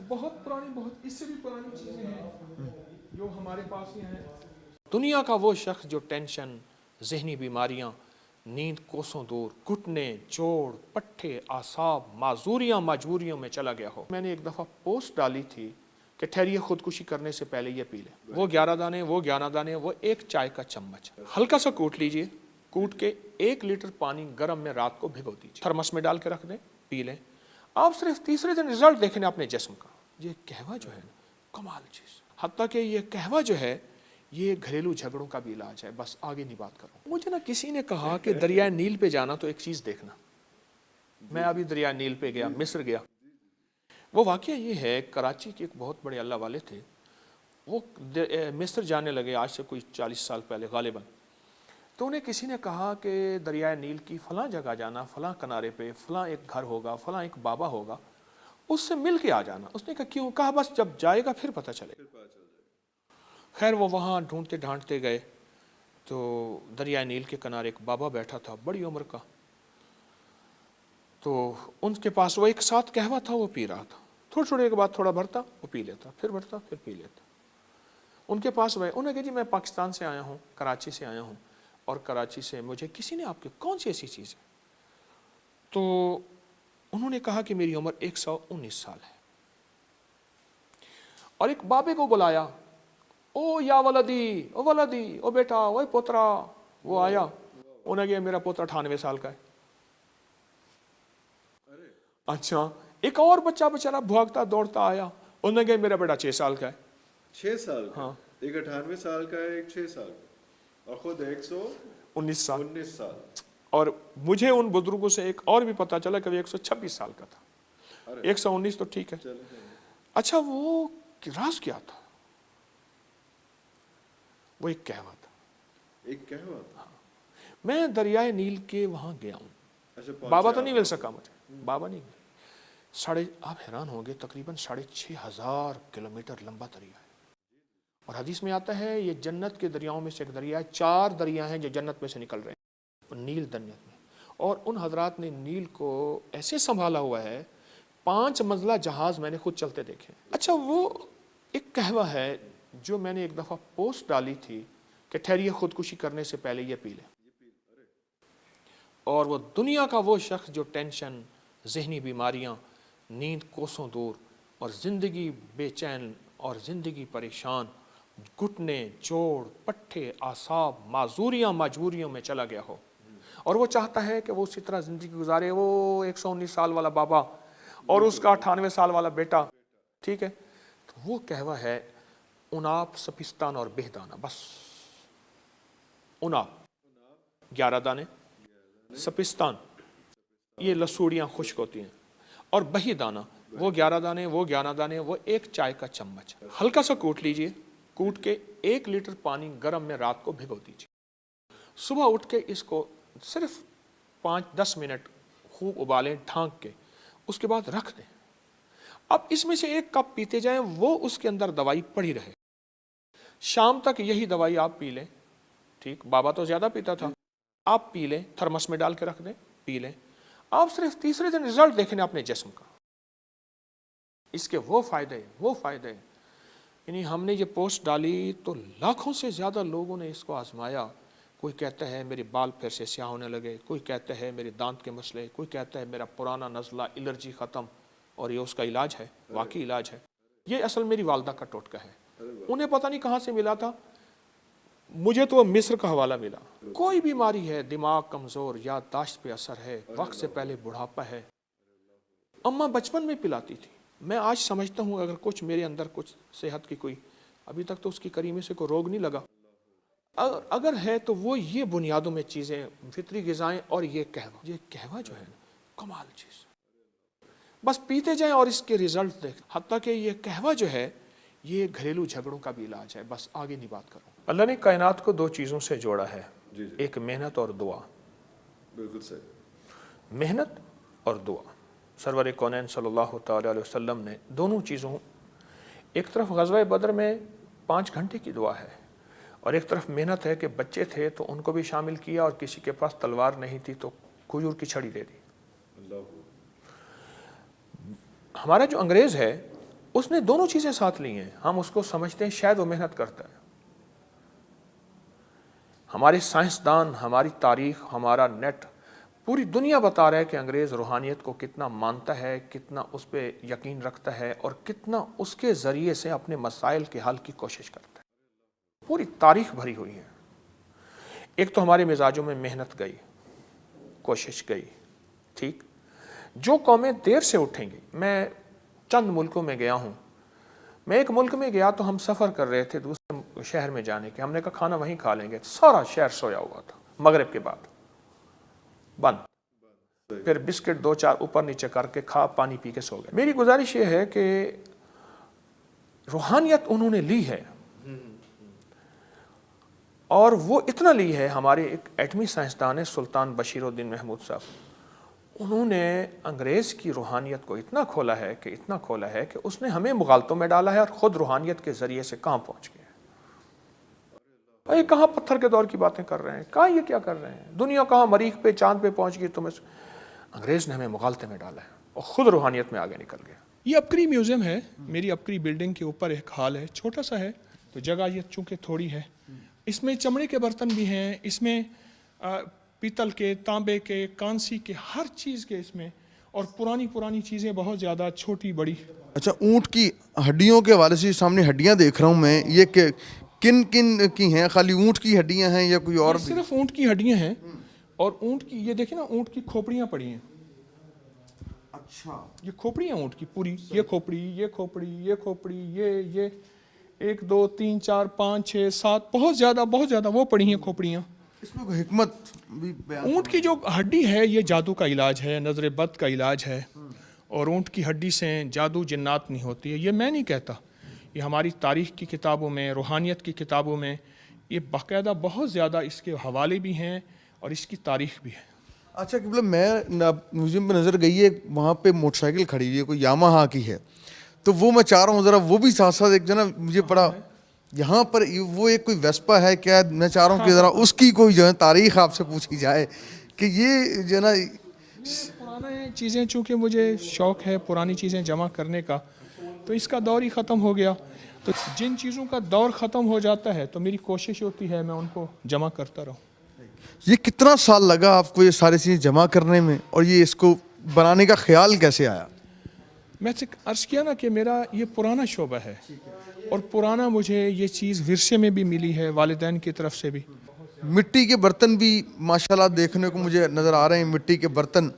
بہت پرانی, بہت اس سے بھی پرانی چیزیں ہیں جو ہمارے پاس ہی ہیں. دنیا کا وہ شخص جو ٹینشن, ذہنی بیماریاں, نیند کوسوں دور, گھٹنے, جوڑ, پٹھے, اعصاب, معذوریاں, مجبوریوں میں چلا گیا ہو. میں نے ایک دفعہ پوسٹ ڈالی تھی کہ ٹھہریے خودکشی کرنے سے پہلے یہ پی لیں. وہ 11 دانے, وہ 11 دانے, وہ ایک چائے کا چمچ ہلکا سا کوٹ لیجئے. کوٹ کے 1 لیٹر پانی گرم میں رات کو بھگو دیجیے, تھرمس میں ڈال کے رکھ دیں, پی لیں. آپ صرف تیسرے دن رزلٹ دیکھیں اپنے جسم کا. یہ قہوہ جو ہے کمال چیز, حتیٰ کہ یہ قہوہ جو ہے یہ گھریلو جھگڑوں کا بھی علاج ہے. بس آگے نہیں بات کروں. مجھے نا کسی نے کہا کہ دریائے نیل پہ جانا تو ایک چیز دیکھنا. میں ابھی دریائے نیل پہ گیا, مصر گیا. وہ واقعہ یہ ہے, کراچی کے ایک بہت بڑے اللہ والے تھے, وہ مصر جانے لگے آج سے کوئی 40 سال پہلے غالباً. تو انہیں کسی نے کہا کہ دریائے نیل کی فلاں جگہ جانا, فلاں کنارے پہ فلاں ایک گھر ہوگا, فلاں ایک بابا ہوگا, اس سے مل کے آ جانا. اس نے کہا کیوں؟ کہا بس جب جائے گا پھر پتہ چلے گا. خیر وہ وہاں ڈھونڈتے ڈھانٹتے گئے تو دریائے نیل کے کنارے ایک بابا بیٹھا تھا, بڑی عمر کا. تو ان کے پاس وہ ایک ساتھ قہوہ تھا, وہ پی رہا تھا. تھوڑی تھوڑی کے بعد تھوڑا بھرتا, وہ پی لیتا, پھر بھرتا, پھر پی لیتا. ان کے پاس گئے, انہوں نے کہا جی میں پاکستان سے آیا ہوں, کراچی سے آیا ہوں, اور کراچی سے مجھے کسی نے آپ کی کون سی ایسی چیز ہے؟ تو انہوں نے کہا کہ میری عمر 119 سال ہے. اور ایک بابے کو بلایا, او یا ولدی, او ولدی, او بیٹا, او پوترا. وہ آیا, انہوں نے کہا میرا پوترا 98 سال کا ہے. اچھا, ایک اور بچہ بیچارہ بھاگتا دوڑتا آیا, انہوں نے کہا میرا بیٹا 6 سال کا ہے. 6 سال کا؟ ہاں. ایک 98 سال کا ہے, ایک 6 سال کا, اور خود 119 سال. 19 سال. اور مجھے ان بزرگوں سے ایک اور بھی پتا چلا کہ وہ 126 سال کا تھا. 119 تو ٹھیک ہے. اچھا, وہ راز کیا تھا؟ وہ ایک قہوہ تھا. ایک قہوہ تھا. میں دریائے نیل کے وہاں گیا ہوں. بابا تو نہیں مل سکا مجھے, بابا نہیں مل. آپ حیران ہوں گے, تقریباً 6,500 کلومیٹر لمبا دریا ہے. اور حدیث میں آتا ہے یہ جنت کے دریاؤں میں سے ایک دریا ہے. 4 دریا ہیں جو جنت میں سے نکل رہے ہیں, نیل جنت میں. اور ان حضرات نے نیل کو ایسے سنبھالا ہوا ہے, 5 منزلہ جہاز میں نے خود چلتے دیکھے. اچھا, وہ ایک قہوہ ہے جو میں نے ایک دفعہ پوسٹ ڈالی تھی کہ ٹھہریے خودکشی کرنے سے پہلے یہ پی لیں. اور وہ دنیا کا وہ شخص جو ٹینشن, ذہنی بیماریاں, نیند کوسوں دور, اور زندگی بے چین اور زندگی پریشان, گھٹنے, جوڑ, پٹھے, اعصاب, معذوریاں, مجبوریوں میں چلا گیا ہو, اور وہ چاہتا ہے کہ وہ اسی طرح زندگی گزارے. وہ 119 سال والا بابا اور اس کا 98 سال والا بیٹا, ٹھیک ہے. تو وہ قہوہ ہے اناپ, سپستان اور بہدانہ. بس اناپ 11 دانے, سپستان یہ لسوڑیاں خشک ہوتی ہیں, اور بہی دانہ وہ 11 دانے, وہ 11 دانے, وہ ایک چائے کا چمچ ہلکا سا کوٹ لیجئے. کوٹ کے 1 لیٹر پانی گرم میں رات کو بھگو دیجئے. صبح اٹھ کے اس کو صرف 5-10 منٹ خوب ابالیں ڈھانک کے, اس کے بعد رکھ دیں. اب اس میں سے 1 کپ پیتے جائیں, وہ اس کے اندر دوائی پڑی رہے. شام تک یہی دوائی آپ پی لیں, ٹھیک. بابا تو زیادہ پیتا تھا, آپ پی لیں, تھرمس میں ڈال کے رکھ دیں, پی لیں. آپ صرف تیسرے دن رزلٹ دیکھیں اپنے جسم کا. اس کے وہ فائدے. یعنی ہم نے یہ پوسٹ ڈالی تو لاکھوں سے زیادہ لوگوں نے اس کو آزمایا, کوئی کہتا ہے میرے بال پھر سے سیاہ ہونے لگے، کوئی کہتا ہے میرے دانت کے مسئلے، کوئی کہتا ہے میرا پرانا نزلہ الرجی ختم، اور یہ اس کا علاج ہے، واقعی علاج ہے۔ یہ اصل میری والدہ کا ٹوٹکا ہے، انہیں پتہ نہیں کہاں سے ملا تھا، مجھے تو مصر کا حوالہ ملا۔ کوئی بیماری ہے، دماغ کمزور، یادداشت پہ اثر ہے، وقت سے پہلے بڑھاپا ہے، اماں بچپن میں پلاتی تھی۔ میں آج سمجھتا ہوں اگر کچھ میرے اندر کچھ صحت کی کوئی، ابھی تک تو اس کی کریمے سے کوئی روگ نہیں لگا، اگر ہے تو وہ یہ بنیادوں میں چیزیں، فطری غذائیں اور یہ قہوہ جو ہے کمال چیز، بس پیتے جائیں اور اس کے ریزلٹ دیکھ۔ حتیٰ کہ یہ قہوہ جو ہے یہ گھریلو جھگڑوں کا بھی علاج ہے۔ بس آگے نہیں بات کروں۔ اللہ نے کائنات کو دو چیزوں سے جوڑا ہے، ایک محنت اور دعا۔ بالکل صحیح۔ محنت اور دعا، سرور کونین صلی اللہ تعالی علیہ وسلم نے دونوں چیزوں، ایک طرف غزوہ بدر میں 5 گھنٹے کی دعا ہے، اور ایک طرف محنت ہے کہ بچے تھے تو ان کو بھی شامل کیا، اور کسی کے پاس تلوار نہیں تھی تو کھجور کی چھڑی دے دی۔ اللہ، ہمارا جو انگریز ہے اس نے دونوں چیزیں ساتھ لی ہیں، ہم اس کو سمجھتے ہیں شاید وہ محنت کرتا ہے۔ ہمارے سائنسدان، ہماری تاریخ، ہمارا نیٹ، پوری دنیا بتا رہا ہے کہ انگریز روحانیت کو کتنا مانتا ہے، کتنا اس پہ یقین رکھتا ہے، اور کتنا اس کے ذریعے سے اپنے مسائل کے حل کی کوشش کرتا ہے۔ پوری تاریخ بھری ہوئی ہے۔ ایک تو ہمارے مزاجوں میں محنت گئی، کوشش گئی، ٹھیک۔ جو قومیں دیر سے اٹھیں گی، میں چند ملکوں میں گیا ہوں، میں ایک ملک میں گیا تو ہم سفر کر رہے تھے دوسرے شہر میں جانے کے، ہم نے کہا کھانا وہیں کھا لیں گے، سارا شہر سویا ہوا تھا، مغرب کے بعد بند، پھر بسکٹ 2-4 اوپر نیچے کر کے کھا، پانی پی کے سو گئے۔ میری گزارش یہ ہے کہ روحانیت انہوں نے لی ہے، اور وہ اتنا لی ہے، ہمارے ایک ایٹمی سائنسدان ہے سلطان بشیر الدین محمود صاحب، انہوں نے انگریز کی روحانیت کو اتنا کھولا ہے کہ اس نے ہمیں مغالطوں میں ڈالا ہے، اور خود روحانیت کے ذریعے سے کہاں پہنچ گئے ہیں۔ یہ کہاں پتھر کے دور کی باتیں کر رہے ہیں، کہاں یہ کیا کر رہے ہیں، دنیا کہاں مریخ پہ چاند پہ پہنچ گئی، انگریز نے ہمیں مغالطے میں ڈالا ہے اور خود روحانیت میں آگے نکل گیا۔ یہ اپکری میوزیم ہے، میری اپکری بلڈنگ کے اوپر ایک ہال ہے، چھوٹا سا ہے تو جگہ یہ چونکہ تھوڑی ہے، اس میں چمڑے کے برتن بھی ہیں، اس میں پیتل کے، تانبے کے، کانسی کے، ہر چیز کے اس میں، اور پرانی چیزیں بہت زیادہ، چھوٹی بڑی۔ اچھا، اونٹ کی ہڈیوں کے حوالے سے سامنے ہڈیاں دیکھ رہا ہوں میں، یہ کن کی ہیں؟ خالی اونٹ کی ہڈیاں ہیں یا کوئی اور بھی؟ صرف اونٹ کی ہڈیاں ہیں، اور اونٹ کی یہ دیکھیں نا، اونٹ کی کھوپڑیاں پڑی ہیں۔ اچھا، یہ کھوپڑی ہیں اونٹ کی پوری، یہ کھوپڑی، یہ کھوپڑی، یہ کھوپڑی، یہ 1 2 3 4 5 6 7 بہت زیادہ وہ پڑی ہیں کھوپڑیاں۔ اس میں کوئی حکمت بھی بیان؟ اونٹ کی جو ہڈی ہے یہ جادو کا علاج ہے، نظر بد کا علاج ہے، اور اونٹ کی ہڈی سے جادو جنات نہیں ہوتی ہے، یہ میں نہیں کہتا، یہ ہماری تاریخ کی کتابوں میں، روحانیت کی کتابوں میں یہ باقاعدہ بہت زیادہ اس کے حوالے بھی ہیں اور اس کی تاریخ بھی ہے۔ اچھا قبلہ، میں میوزیم میں نظر گئی ہے، وہاں پہ موٹر سائیکل کھڑی ہوئی ہے، کوئی یاماہا کی ہے، تو وہ میں چاہ رہا ہوں ذرا وہ بھی ساتھ ساتھ ایک جو نا مجھے پڑا یہاں پر وہ ایک کوئی ویسپا ہے کیا، میں چاہ رہا ہوں کہ ذرا اس کی کوئی جو ہے تاریخ آپ سے پوچھی جائے کہ یہ جو ہے نا پرانا چیزیں، چونکہ مجھے شوق ہے پرانی چیزیں جمع کرنے کا، تو اس کا دور ہی ختم ہو گیا، تو جن چیزوں کا دور ختم ہو جاتا ہے تو میری کوشش ہوتی ہے میں ان کو جمع کرتا رہوں۔ یہ کتنا سال لگا آپ کو یہ ساری چیزیں جمع کرنے میں، اور یہ اس کو بنانے کا خیال کیسے آیا؟ میں سے عرض کیا نا کہ میرا یہ پرانا شعبہ ہے، اور پرانا مجھے یہ چیز ورثے میں بھی ملی ہے، والدین کی طرف سے بھی۔ مٹی کے برتن بھی ماشاءاللہ دیکھنے کو مجھے نظر آ رہے ہیں، مٹی کے برتن،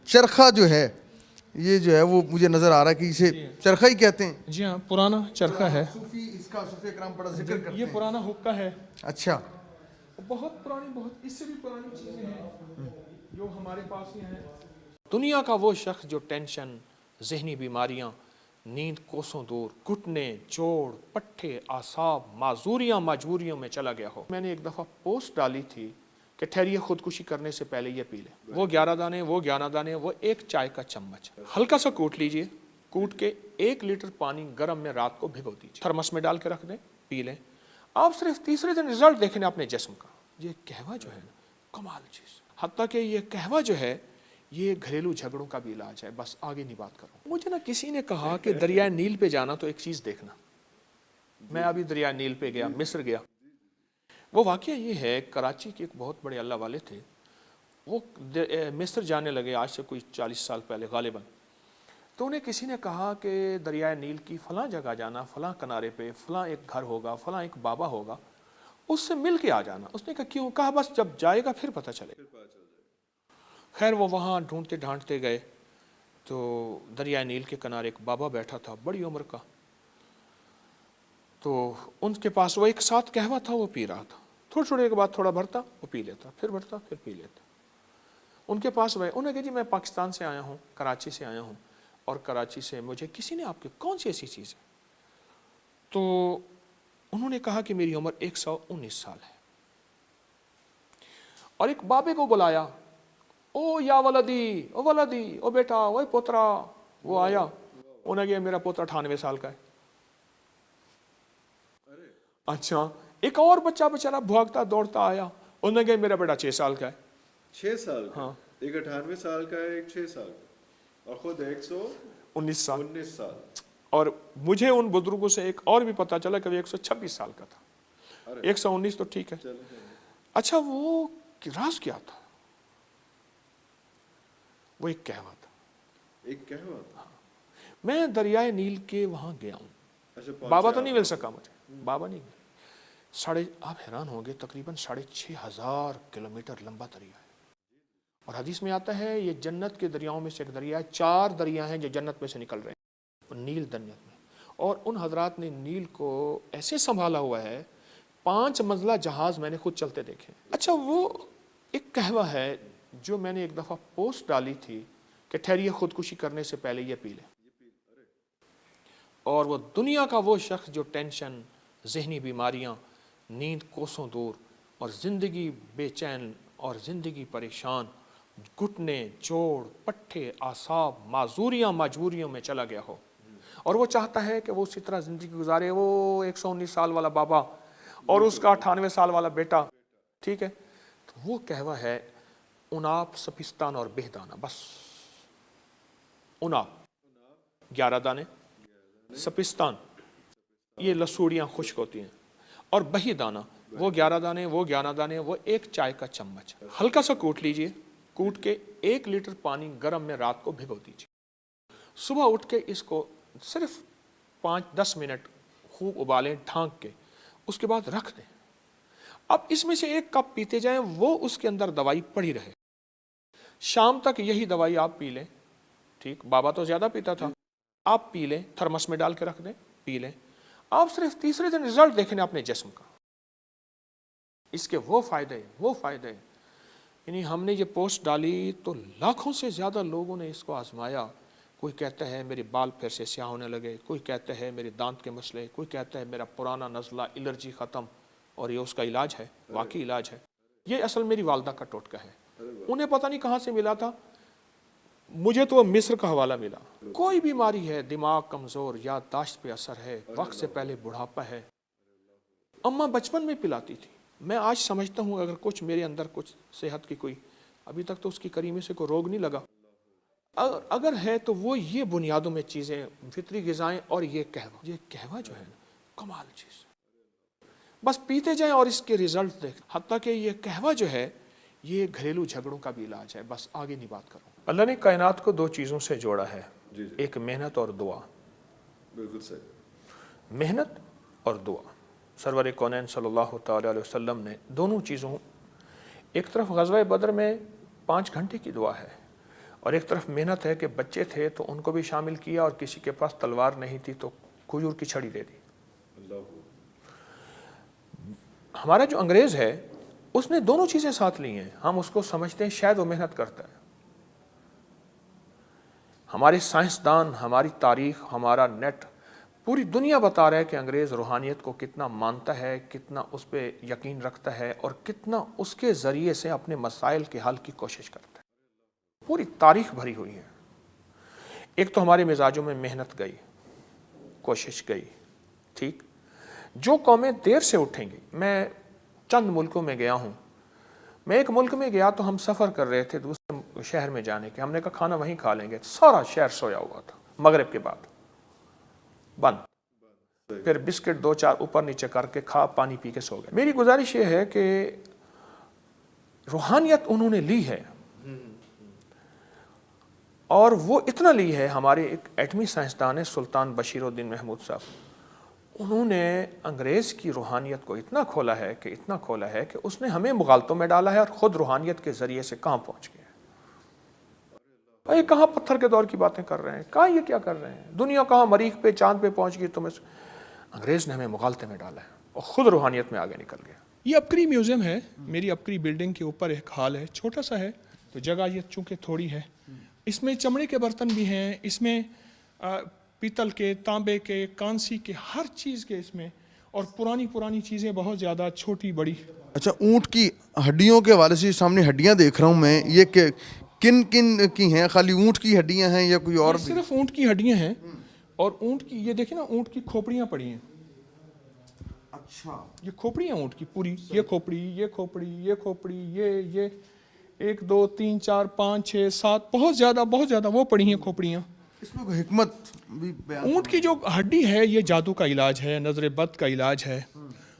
چرخہ جو ہے یہ جو ہے وہ مجھے نظر آ رہا ہے کہ اسے چرخہ ہی کہتے ہیں۔ جی ہاں، پرانا چرخہ ہے، اس کا صوفی کرام بڑا ذکر کرتے یہ ہیں۔ پرانا حقہ ہے، اچھا، بہت پرانی، بہت اس سے بھی پرانی چیزیں ہیں جو ہمارے پاس ہی ہیں۔ دنیا کا وہ شخص جو ٹینشن، ذہنی بیماریاں، نیند کوسوں دور، گھٹنے، جوڑ، پٹھے، اعصاب، معذوریاں، مجبوریوں میں چلا گیا ہو۔ میں نے ایک دفعہ پوسٹ ڈالی تھی کہ ٹھہریے، خودکشی کرنے سے پہلے یہ پی لیں، وہ 11 دانے، وہ ایک چائے کا چمچ، ہلکا سا کوٹ لیجئے، کوٹ کے 1 لیٹر پانی گرم میں رات کو بھگو دیجئے، تھرمس میں ڈال کے رکھ دیں، پی لیں، آپ صرف تیسرے دن رزلٹ دیکھیں اپنے جسم کا۔ یہ قہوہ جو ہے کمال چیز، حتیٰ کہ یہ قہوہ جو ہے یہ گھریلو جھگڑوں کا بھی علاج ہے۔ بس آگے نہیں بات کروں۔ مجھے نا کسی نے کہا کہ دریائے نیل پہ جانا تو ایک چیز دیکھنا، میں ابھی دریائے نیل پہ گیا، مصر گیا، وہ واقعہ یہ ہے، کراچی کے ایک بہت بڑے اللہ والے تھے، وہ مصر جانے لگے آج سے کوئی 40 سال پہلے غالباً. تو انہیں کسی نے کہا کہ دریائے نیل کی فلاں جگہ جانا، فلاں کنارے پہ فلاں ایک گھر ہوگا، فلاں ایک بابا ہوگا، اس سے مل کے آ جانا. اس نے کہا کیوں؟ کہا بس جب جائے گا پھر پتہ چلے گا. خیر وہ وہاں ڈھونڈتے ڈھانڈتے گئے تو دریائے نیل کے کنارے ایک بابا بیٹھا تھا، بڑی عمر کا. تو ان کے پاس وہ ایک ساتھ قہوہ تھا، وہ پی رہا تھا. تھوڑی تھوڑی کے بعد تھوڑا بھرتا، وہ پی لیتا، پھر بھرتا، پھر پی لیتا. ان کے پاس گئے، انہوں نے کہا جی میں پاکستان سے آیا ہوں، کراچی سے آیا ہوں، اور کراچی سے مجھے کسی نے آپ کی کون سی ایسی چیز ہے؟ تو انہوں نے کہا کہ میری عمر 119 سال ہے. اور ایک بابے کو بلایا، او یا ولدی، او ولدی، او بیٹا، او پوترا. وہ آیا، انہوں نے کہا میرا پوترا 98 سال کا ہے. اچھا. ایک اور بچہ بیچارہ بھاگتا دوڑتا آیا، انہوں نے کہا میرا بیٹا 6 سال کا ہے. 6 سال کا؟ ہاں. ایک 98 سال کا ہے، ایک 6 سال کا، اور خود 19 سال. 19 سال. اور مجھے ان بزرگوں سے ایک اور بھی پتا چلا کہ وہ 126 سال کا تھا. 119 تو ٹھیک ہے. اچھا وہ راز کیا تھا؟ وہ ایک قہوہ تھا. ایک قہوہ؟ میں دریائے نیل کے وہاں گیا ہوں. بابا تو نہیں مل سکا مجھے، بابا نہیں مل. آپ حیران ہوں گے، تقریباً 6,500 کلومیٹر لمبا دریا ہے. اور حدیث میں آتا ہے یہ جنت کے دریاؤں میں سے ایک دریا ہے. 4 دریا ہیں جو جنت میں سے نکل رہے ہیں نیل جنت میں. اور ان حضرات نے نیل کو ایسے سنبھالا ہوا ہے، 5 منزلہ جہاز میں نے خود چلتے دیکھے. اچھا وہ ایک قہوہ ہے جو میں نے ایک دفعہ پوسٹ ڈالی تھی کہ ٹھہریے خودکشی کرنے سے پہلے یہ پی لیں. اور وہ دنیا کا وہ شخص جو ٹینشن، ذہنی بیماریاں، نیند کوسوں دور، اور زندگی بے چین اور زندگی پریشان، گھٹنے، جوڑ، پٹھے، اعصاب، معذوریاں مجبوریوں میں چلا گیا ہو، اور وہ چاہتا ہے کہ وہ اسی طرح زندگی گزارے. وہ 119 سال والا بابا اور اس کا 98 سال والا بیٹا، ٹھیک ہے. تو وہ قہوہ ہے اناپ، سپستان اور بہدانہ. بس اناپ 11 دانے، سپستان یہ لسوڑیاں خشک ہوتی ہیں، اور بہی دانہ وہ 11 دانے، وہ 11 دانے، وہ ایک چائے کا چمچ. ہلکا سا کوٹ لیجئے، کوٹ کے 1 لیٹر پانی گرم میں رات کو بھگو دیجئے. صبح اٹھ کے اس کو صرف 5-10 منٹ خوب ابالیں ڈھانک کے، اس کے بعد رکھ دیں. اب اس میں سے 1 کپ پیتے جائیں، وہ اس کے اندر دوائی پڑی رہے. شام تک یہی دوائی آپ پی لیں. ٹھیک، بابا تو زیادہ پیتا تھا، آپ پی لیں، تھرمس میں ڈال کے رکھ دیں، پی لیں. آپ صرف تیسرے دن رزلٹ دیکھیں اپنے جسم کا. اس کے وہ فائدے. یعنی ہم نے یہ پوسٹ ڈالی تو لاکھوں سے زیادہ لوگوں نے اس کو آزمایا. کوئی کہتا ہے میرے بال پھر سے سیاہ ہونے لگے، کوئی کہتا ہے میرے دانت کے مسئلے، کوئی کہتا ہے میرا پرانا نزلہ، الرجی ختم. اور یہ اس کا علاج ہے، واقعی علاج ہے. یہ اصل میری والدہ کا ٹوٹکا ہے. انہیں پتہ نہیں کہاں سے ملا تھا، مجھے تو مصر کا حوالہ ملا. کوئی بیماری ہے، دماغ کمزور، یادداشت پہ اثر ہے، وقت سے پہلے بڑھاپا ہے، اماں بچپن میں پلاتی تھی. میں آج سمجھتا ہوں اگر کچھ میرے اندر کچھ صحت کی کوئی، ابھی تک تو اس کی کریمے سے کوئی روگ نہیں لگا. اگر ہے تو وہ یہ بنیادوں میں چیزیں، فطری غذائیں اور یہ قہوہ جو ہے کمال چیز. بس پیتے جائیں اور اس کے رزلٹ دیکھ. حتیٰ کہ یہ قہوہ جو ہے یہ گھریلو جھگڑوں کا بھی علاج ہے. بس آگے نہیں بات کروں. اللہ نے کائنات کو 2 چیزوں سے جوڑا ہے، ایک محنت اور دعا. بالکل صحیح. محنت اور دعا. سرور کونین صلی اللہ تعالی علیہ وسلم نے دونوں چیزوں، ایک طرف غزوہ بدر میں 5 گھنٹے کی دعا ہے، اور ایک طرف محنت ہے کہ بچے تھے تو ان کو بھی شامل کیا، اور کسی کے پاس تلوار نہیں تھی تو کھجور کی چھڑی دے دی. ہمارا جو انگریز ہے اس نے دونوں چیزیں ساتھ لی ہیں. ہم اس کو سمجھتے ہیں شاید وہ محنت کرتا ہے. ہمارے سائنسدان، ہماری تاریخ، ہمارا نیٹ، پوری دنیا بتا رہا ہے کہ انگریز روحانیت کو کتنا مانتا ہے، کتنا اس پہ یقین رکھتا ہے، اور کتنا اس کے ذریعے سے اپنے مسائل کے حل کی کوشش کرتا ہے. پوری تاریخ بھری ہوئی ہے. ایک تو ہمارے مزاجوں میں محنت گئی، کوشش گئی. ٹھیک، جو قومیں دیر سے اٹھیں گی، میں چند ملکوں میں گیا ہوں. میں ایک ملک میں گیا تو ہم سفر کر رہے تھے دوسرے شہر میں جانے کے. ہم نے کہا کھانا وہیں کھا لیں گے. سارا شہر سویا ہوا تھا، مغرب کے بعد بند. پھر بسکٹ 2-4 اوپر نیچے کر کے کھا پانی پی کے سو گئے. میری گزارش یہ ہے کہ روحانیت انہوں نے لی ہے اور وہ اتنا لی ہے. ہمارے ایک ایٹمی سائنسدان ہے سلطان بشیر الدین محمود صاحب, انہوں نے انگریز کی روحانیت کو اتنا کھولا ہے کہ اس نے ہمیں مغالطوں میں ڈالا ہے اور خود روحانیت کے ذریعے سے کہاں پہنچ گیا. یہ کہاں پتھر کے دور کی باتیں کر رہے ہیں, کہاں یہ کیا کر رہے ہیں, دنیا کہاں مریخ پہ چاند پہ پہنچ گئی. انگریز نے ہمیں مغالطے میں ڈالا ہے اور خود روحانیت میں آگے نکل گیا. یہ اپکری میوزیم ہے, میری اپکری بلڈنگ کے اوپر ایک ہال ہے, چھوٹا سا ہے تو جگہ یہ چونکہ تھوڑی ہے. اس میں چمڑے کے برتن بھی ہیں, اس میں پیتل کے, تانبے کے, کانسی کے, ہر چیز کے اس میں, اور پرانی چیزیں بہت زیادہ چھوٹی بڑی. اچھا, اونٹ کی ہڈیوں کے حوالے سے سامنے ہڈیاں دیکھ رہا ہوں میں, یہ کن کی ہیں؟ خالی اونٹ کی ہڈیاں ہیں یا کوئی اور بھی؟ صرف اونٹ کی ہڈیاں ہیں, اور اونٹ کی یہ دیکھیں نا, اونٹ کی کھوپڑیاں پڑی ہیں. اچھا, یہ کھوپڑی ہیں اونٹ کی پوری, یہ کھوپڑی, یہ 1 2 3 4 5 6 7 بہت زیادہ وہ پڑی ہیں کھوپڑیاں. اس میں کوئی حکمت بھی بیان؟ اونٹ کی جو ہڈی ہے یہ جادو کا علاج ہے, نظر بد کا علاج ہے,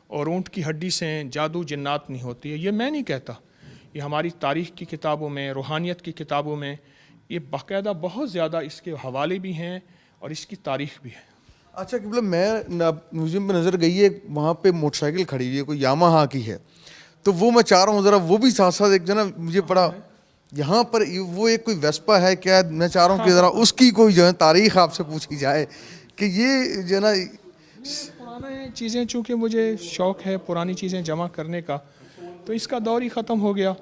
اور اونٹ کی ہڈی سے جادو جنات نہیں ہوتی ہے. یہ میں نہیں کہتا, یہ ہماری تاریخ کی کتابوں میں, روحانیت کی کتابوں میں یہ باقاعدہ بہت زیادہ اس کے حوالے بھی ہیں اور اس کی تاریخ بھی ہے. اچھا کہ میں میوزیم پہ نظر گئی ہے, وہاں پہ موٹر سائیکل کھڑی ہوئی ہے, کوئی یاماہا کی ہے, تو وہ میں چاہ رہا ہوں ذرا وہ بھی ساتھ ساتھ ایک جو نا مجھے پڑا یہاں پر وہ ایک کوئی ویسپا ہے کیا, میں چاہ رہا ہوں کہ ذرا اس کی کوئی جو ہے تاریخ آپ سے پوچھی جائے کہ یہ جو ہے نا پرانے چیزیں, چونکہ مجھے شوق ہے پرانی چیزیں جمع کرنے کا, تو اس کا دور ہی ختم ہو گیا.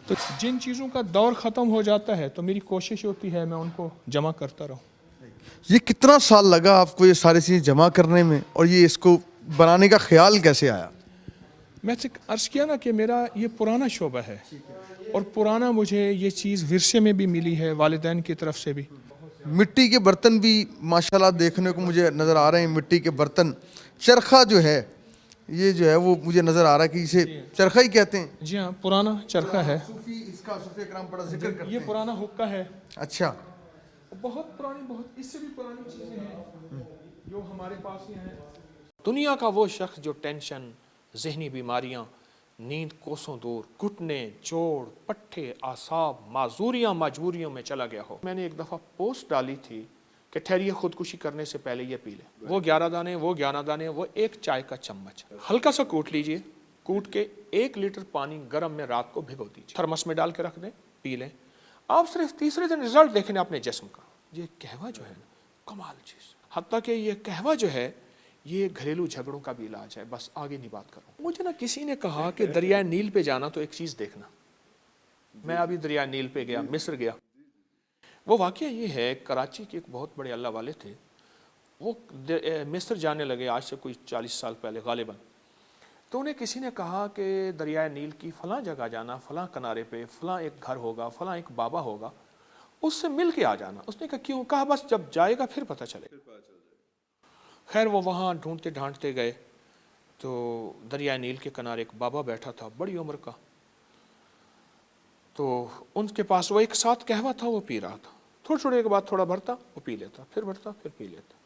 تو جن چیزوں کا دور ختم ہو جاتا ہے تو میری کوشش ہوتی ہے میں ان کو جمع کرتا رہوں. یہ کتنا سال لگا آپ کو یہ ساری چیزیں جمع کرنے میں, اور یہ اس کو بنانے کا خیال کیسے آیا؟ میں سے عرض کیا نا کہ میرا یہ پرانا شعبہ ہے, اور پرانا مجھے یہ چیز ورثے میں بھی ملی ہے, والدین کی طرف سے بھی. مٹی کے برتن بھی ماشاءاللہ دیکھنے کو مجھے نظر آ رہے ہیں, مٹی کے برتن. چرخہ جو ہے یہ جو ہے وہ مجھے نظر آ رہا ہے کہ اسے چرخہ ہی کہتے ہیں. جی ہاں, پرانا چرخہ ہے. اس کا صوفی کرام بڑا ذکر کرتے ہیں. یہ پرانا حقہ ہے. اچھا, بہت پرانی, بہت اس سے بھی پرانی چیزیں ہیں جو ہمارے پاس ہی ہیں. دنیا کا وہ شخص جو ٹینشن, ذہنی بیماریاں, نیند کوسوں دور, گھٹنے, جوڑ, پٹھے, اعصاب, معذوریاں, مجبوریوں میں چلا گیا ہو. میں نے ایک دفعہ پوسٹ ڈالی تھی کہ ٹھہریے, خودکشی کرنے سے پہلے یہ پی لیں. وہ 11 دانے, وہ ایک چائے کا چمچ ہلکا سا کوٹ لیجئے, کوٹ کے 1 لیٹر پانی گرم میں رات کو بھگو دیجئے, تھرمس میں ڈال کے رکھ دیں, پی لیں. آپ صرف تیسرے دن رزلٹ دیکھیں اپنے جسم کا. یہ قہوہ جو ہے کمال چیز, حتیٰ کہ یہ قہوہ جو ہے یہ گھریلو جھگڑوں کا بھی علاج ہے. بس آگے نہیں بات کروں. مجھے نا کسی نے کہا کہ دریائے نیل پہ جانا تو ایک چیز دیکھنا. میں ابھی دریائے نیل پہ گیا, مصر گیا. وہ واقعہ یہ ہے, کراچی کے ایک بہت بڑے اللہ والے تھے, وہ مصر جانے لگے آج سے کوئی 40 سال پہلے غالباً. تو انہیں کسی نے کہا کہ دریائے نیل کی فلاں جگہ جانا, فلاں کنارے پہ فلاں ایک گھر ہوگا, فلاں ایک بابا ہوگا, اس سے مل کے آ جانا. اس نے کہا کیوں؟ کہا بس جب جائے گا پھر پتہ چلے. خیر وہ وہاں ڈھونڈتے ڈھانٹتے گئے تو دریائے نیل کے کنارے ایک بابا بیٹھا تھا, بڑی عمر کا. تو ان کے پاس وہ ایک ساتھ قہوہ تھا, وہ پی رہا تھا. تھوڑے کے بعد تھوڑا بھرتا, وہ پی لیتا, پھر بھرتا, پھر پی لیتا.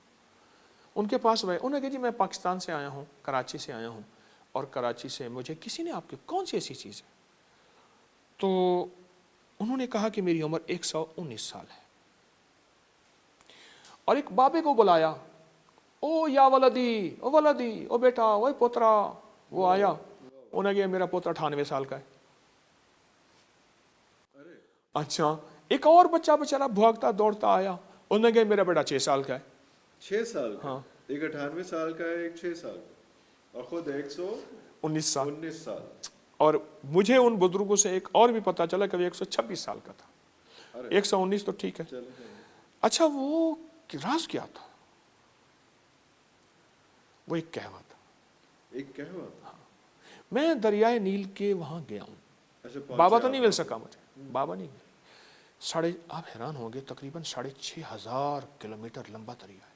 ان کے پاس گئے, انہوں نے کہا جی میں پاکستان سے آیا ہوں, کراچی سے آیا ہوں, اور کراچی سے مجھے کسی نے آپ کی کون سی ایسی چیز ہے؟ تو انہوں نے کہا کہ میری عمر 119 سال ہے. اور ایک بابے کو بلایا, او یا ولدی, او ولدی, او بیٹا, او پوترا. وہ آیا, انہوں نے کہا میرا پوترا 98 سال کا ہے. اچھا, ایک اور بچہ بچارا بھاگتا دوڑتا آیا, انہوں نے کہا میرا بیٹا 6 سال کا ہے. 6 سال کا؟ ہاں. ایک 98 سال کا ہے, ایک 6 سال کا, اور خود 119 سال. 19 سال. اور مجھے ان بزرگوں سے ایک اور بھی پتا چلا کہ وہ 126 سال کا تھا. 119 تو ٹھیک ہے. اچھا, وہ راز کیا تھا؟ وہ ایک قہوہ تھا. ایک قہوہ؟ میں دریائے نیل کے وہاں گیا ہوں. بابا تو نہیں مل سکا مجھے, بابا نہیں مل. آپ حیران ہوں گے, تقریباً 6,500 کلومیٹر لمبا دریا ہے.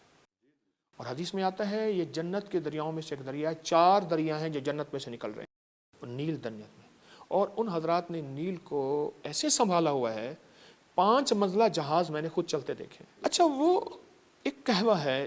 اور حدیث میں آتا ہے یہ جنت کے دریاؤں میں سے ایک دریا ہے. 4 دریا ہیں جو جنت میں سے نکل رہے ہیں, نیل جنت میں. اور ان حضرات نے نیل کو ایسے سنبھالا ہوا ہے, 5 منزلہ جہاز میں نے خود چلتے دیکھے. اچھا, وہ ایک قہوہ ہے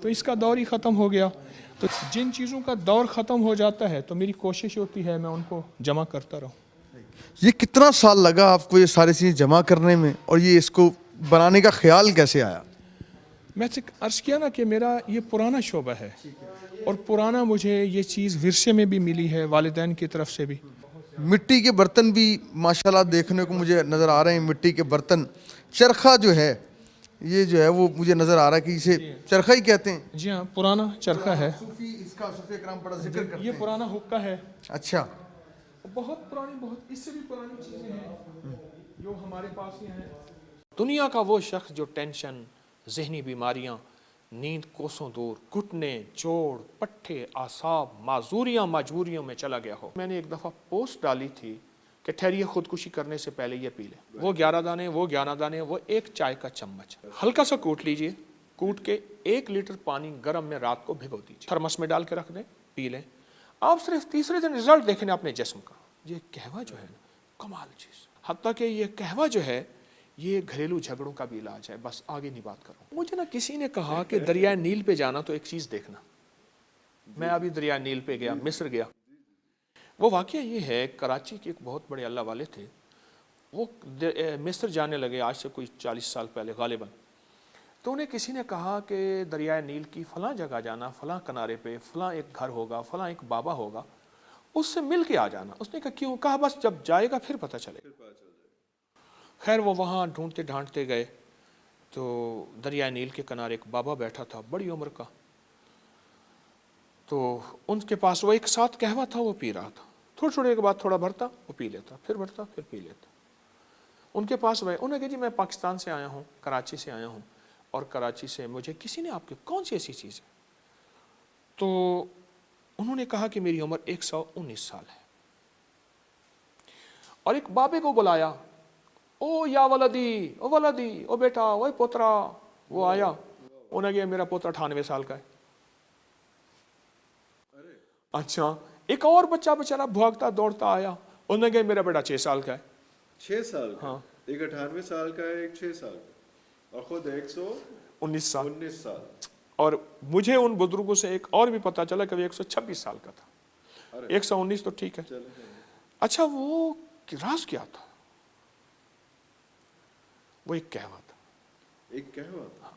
تو اس کا دور ہی ختم ہو گیا. تو جن چیزوں کا دور ختم ہو جاتا ہے تو میری کوشش ہوتی ہے میں ان کو جمع کرتا رہوں. یہ کتنا سال لگا آپ کو یہ ساری چیزیں جمع کرنے میں اور یہ اس کو بنانے کا خیال کیسے آیا؟ میں سے عرض کیا نا کہ میرا یہ پرانا شعبہ ہے اور پرانا مجھے یہ چیز ورثے میں بھی ملی ہے والدین کی طرف سے بھی. مٹی کے برتن بھی ماشاءاللہ دیکھنے کو مجھے نظر آ رہے ہیں. مٹی کے برتن، چرخہ جو ہے یہ جو ہے وہ مجھے نظر آ رہا ہے کہ اسے چرخہ ہی کہتے ہیں. جی ہاں پرانا چرخہ ہے. صوفی اس کا صوفی اکرام بڑا ذکر کرتے یہ ہیں. پرانا حقہ ہے. اچھا، بہت پرانی، بہت اس سے بھی پرانی چیزیں ہیں جو ہمارے پاس ہی ہیں. دنیا کا وہ شخص جو ٹینشن، ذہنی بیماریاں، نیند کوسوں دور، گھٹنے، جوڑ، پٹھے، اعصاب، معذوریاں مجبوریوں میں چلا گیا ہو. میں نے ایک دفعہ پوسٹ ڈالی تھی کہ ٹھہریے خودکشی کرنے سے پہلے یہ پی لیں. وہ 11 دانے، وہ 11 دانے، وہ ایک چائے کا چمچ ہلکا سا کوٹ لیجئے. کوٹ کے 1 لیٹر پانی گرم میں رات کو بھگو دیجیے، تھرمس میں ڈال کے رکھ دیں، پی لیں. آپ صرف تیسرے دن رزلٹ دیکھیں اپنے جسم کا. یہ قہوہ جو ہے کمال چیز، حتیٰ کہ یہ قہوہ جو ہے یہ گھریلو جھگڑوں کا بھی علاج ہے. بس آگے نہیں بات کروں. مجھے نا کسی نے کہا کہ دریائے نیل پہ جانا تو ایک چیز دیکھنا. میں ابھی دریائے نیل پہ گیا، مصر گیا. وہ واقعہ یہ ہے، کراچی کے ایک بہت بڑے اللہ والے تھے. وہ مصر جانے لگے آج سے کوئی 40 سال پہلے غالباً. تو انہیں کسی نے کہا کہ دریائے نیل کی فلاں جگہ جانا، فلاں کنارے پہ فلاں ایک گھر ہوگا، فلاں ایک بابا ہوگا، اس سے مل کے آ جانا. اس نے کہا کیوں؟ کہا بس جب جائے گا پھر پتہ چلے گا. خیر وہ وہاں ڈھونڈتے ڈھانٹتے گئے تو دریائے نیل کے کنارے ایک بابا بیٹھا تھا بڑی عمر کا. تو ان کے پاس وہ ایک ساتھ قہوہ تھا، وہ پی رہا تھا. تھوڑے کے بعد تھوڑا بھرتا، وہ پی لیتا، پھر بھرتا، پھر پی لیتا. ان کے پاس گئے، انہوں نے کہا جی میں پاکستان سے آیا ہوں، کراچی سے آیا ہوں، اور کراچی سے مجھے کسی نے آپ کی کون سی ایسی چیز ہے؟ تو انہوں نے کہا کہ میری عمر 119 سال ہے. اور ایک بابے کو بلایا، او یا ولدی، او ولدی، او بیٹا، او پوترا. وہ آیا، انہوں نے کہا میرا پوتر 98 سال کا ہے. اچھا. ایک اور بچہ بیچارہ بھاگتا دوڑتا آیا، انہوں نے کہا میرا بیٹا 6 سال کا ہے. 6 سال کا؟ ہاں. ایک 98 سال کا ہے، ایک 6 سال کا، اور خود 119 سال. 19 سال. اور مجھے ان بزرگوں سے ایک اور بھی پتا چلا کہ وہ 126 سال کا تھا. 119 تو ٹھیک ہے. اچھا وہ راز کیا تھا؟ وہ ایک قہوہ تھا. ایک قہوہ تھا.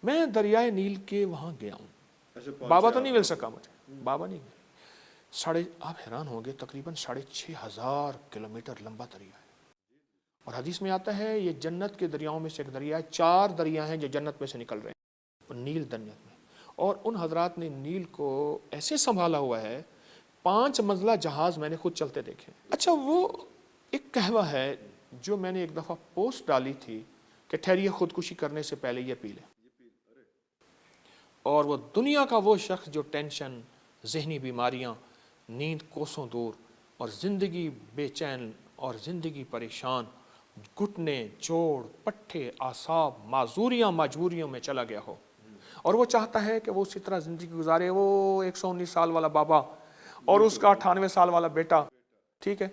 میں دریائے نیل کے وہاں گیا ہوں. بابا تو نہیں مل سکا مجھے، بابا نہیں مل. آپ حیران ہوں گے، تقریباً 6,500 کلومیٹر لمبا دریا ہے. اور حدیث میں آتا ہے یہ جنت کے دریاؤں میں سے ایک دریا ہے. 4 دریا ہیں جو جنت میں سے نکل رہے ہیں نیل جنت میں. اور ان حضرات نے نیل کو ایسے سنبھالا ہوا ہے، 5 منزلہ جہاز میں نے خود چلتے دیکھے. اچھا وہ ایک قہوہ ہے جو میں نے ایک دفعہ پوسٹ ڈالی تھی کہ ٹھہریے خودکشی کرنے سے پہلے یہ پی لیں. اور وہ دنیا کا وہ شخص جو ٹینشن، ذہنی بیماریاں، نیند کوسوں دور، اور زندگی بے چین اور زندگی پریشان، گھٹنے، جوڑ، پٹھے، اعصاب، معذوریاں مجبوریوں میں چلا گیا ہو، اور وہ چاہتا ہے کہ وہ اسی طرح زندگی گزارے. وہ 119 سال والا بابا اور اس کا 98 سال والا بیٹا. ٹھیک ہے.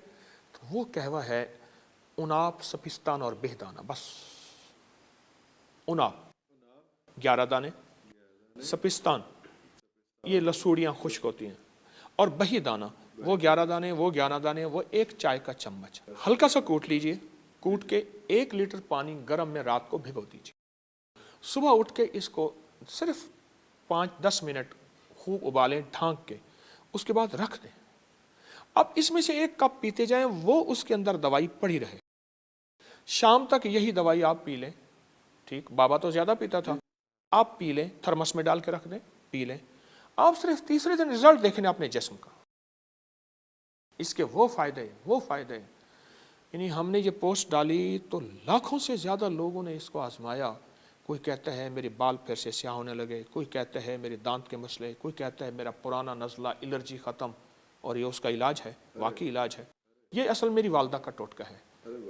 تو وہ قہوہ ہے اناپ، سپستان اور بہدانہ. بس اناپ 11 دانے، سپستان یہ لسوڑیاں خشک ہوتی ہیں، اور بہی دانہ وہ 11 دانے، وہ 11 دانے، وہ ایک چائے کا چمچ ہلکا سا کوٹ لیجئے. کوٹ کے 1 لیٹر پانی گرم میں رات کو بھگو دیجیے. صبح اٹھ کے اس کو صرف 5-10 منٹ خوب ابالیں ڈھانک کے، اس کے بعد رکھ دیں. اب اس میں سے 1 کپ پیتے جائیں، وہ اس کے اندر دوائی پڑی رہے. شام تک یہی دوائی آپ پی لیں. ٹھیک، بابا تو زیادہ پیتا تھا، آپ پی لیں، تھرمس میں ڈال کے رکھ دیں، پی لیں. آپ صرف تیسرے دن رزلٹ دیکھیں اپنے جسم کا. اس کے وہ فائدے. یعنی ہم نے یہ پوسٹ ڈالی تو لاکھوں سے زیادہ لوگوں نے اس کو آزمایا. کوئی کہتا ہے میرے بال پھر سے سیاہ ہونے لگے، کوئی کہتا ہے میرے دانت کے مسئلے، کوئی کہتا ہے میرا پرانا نزلہ، الرجی ختم. اور یہ اس کا علاج ہے، واقعی علاج ہے. یہ اصل میری والدہ کا ٹوٹکہ ہے.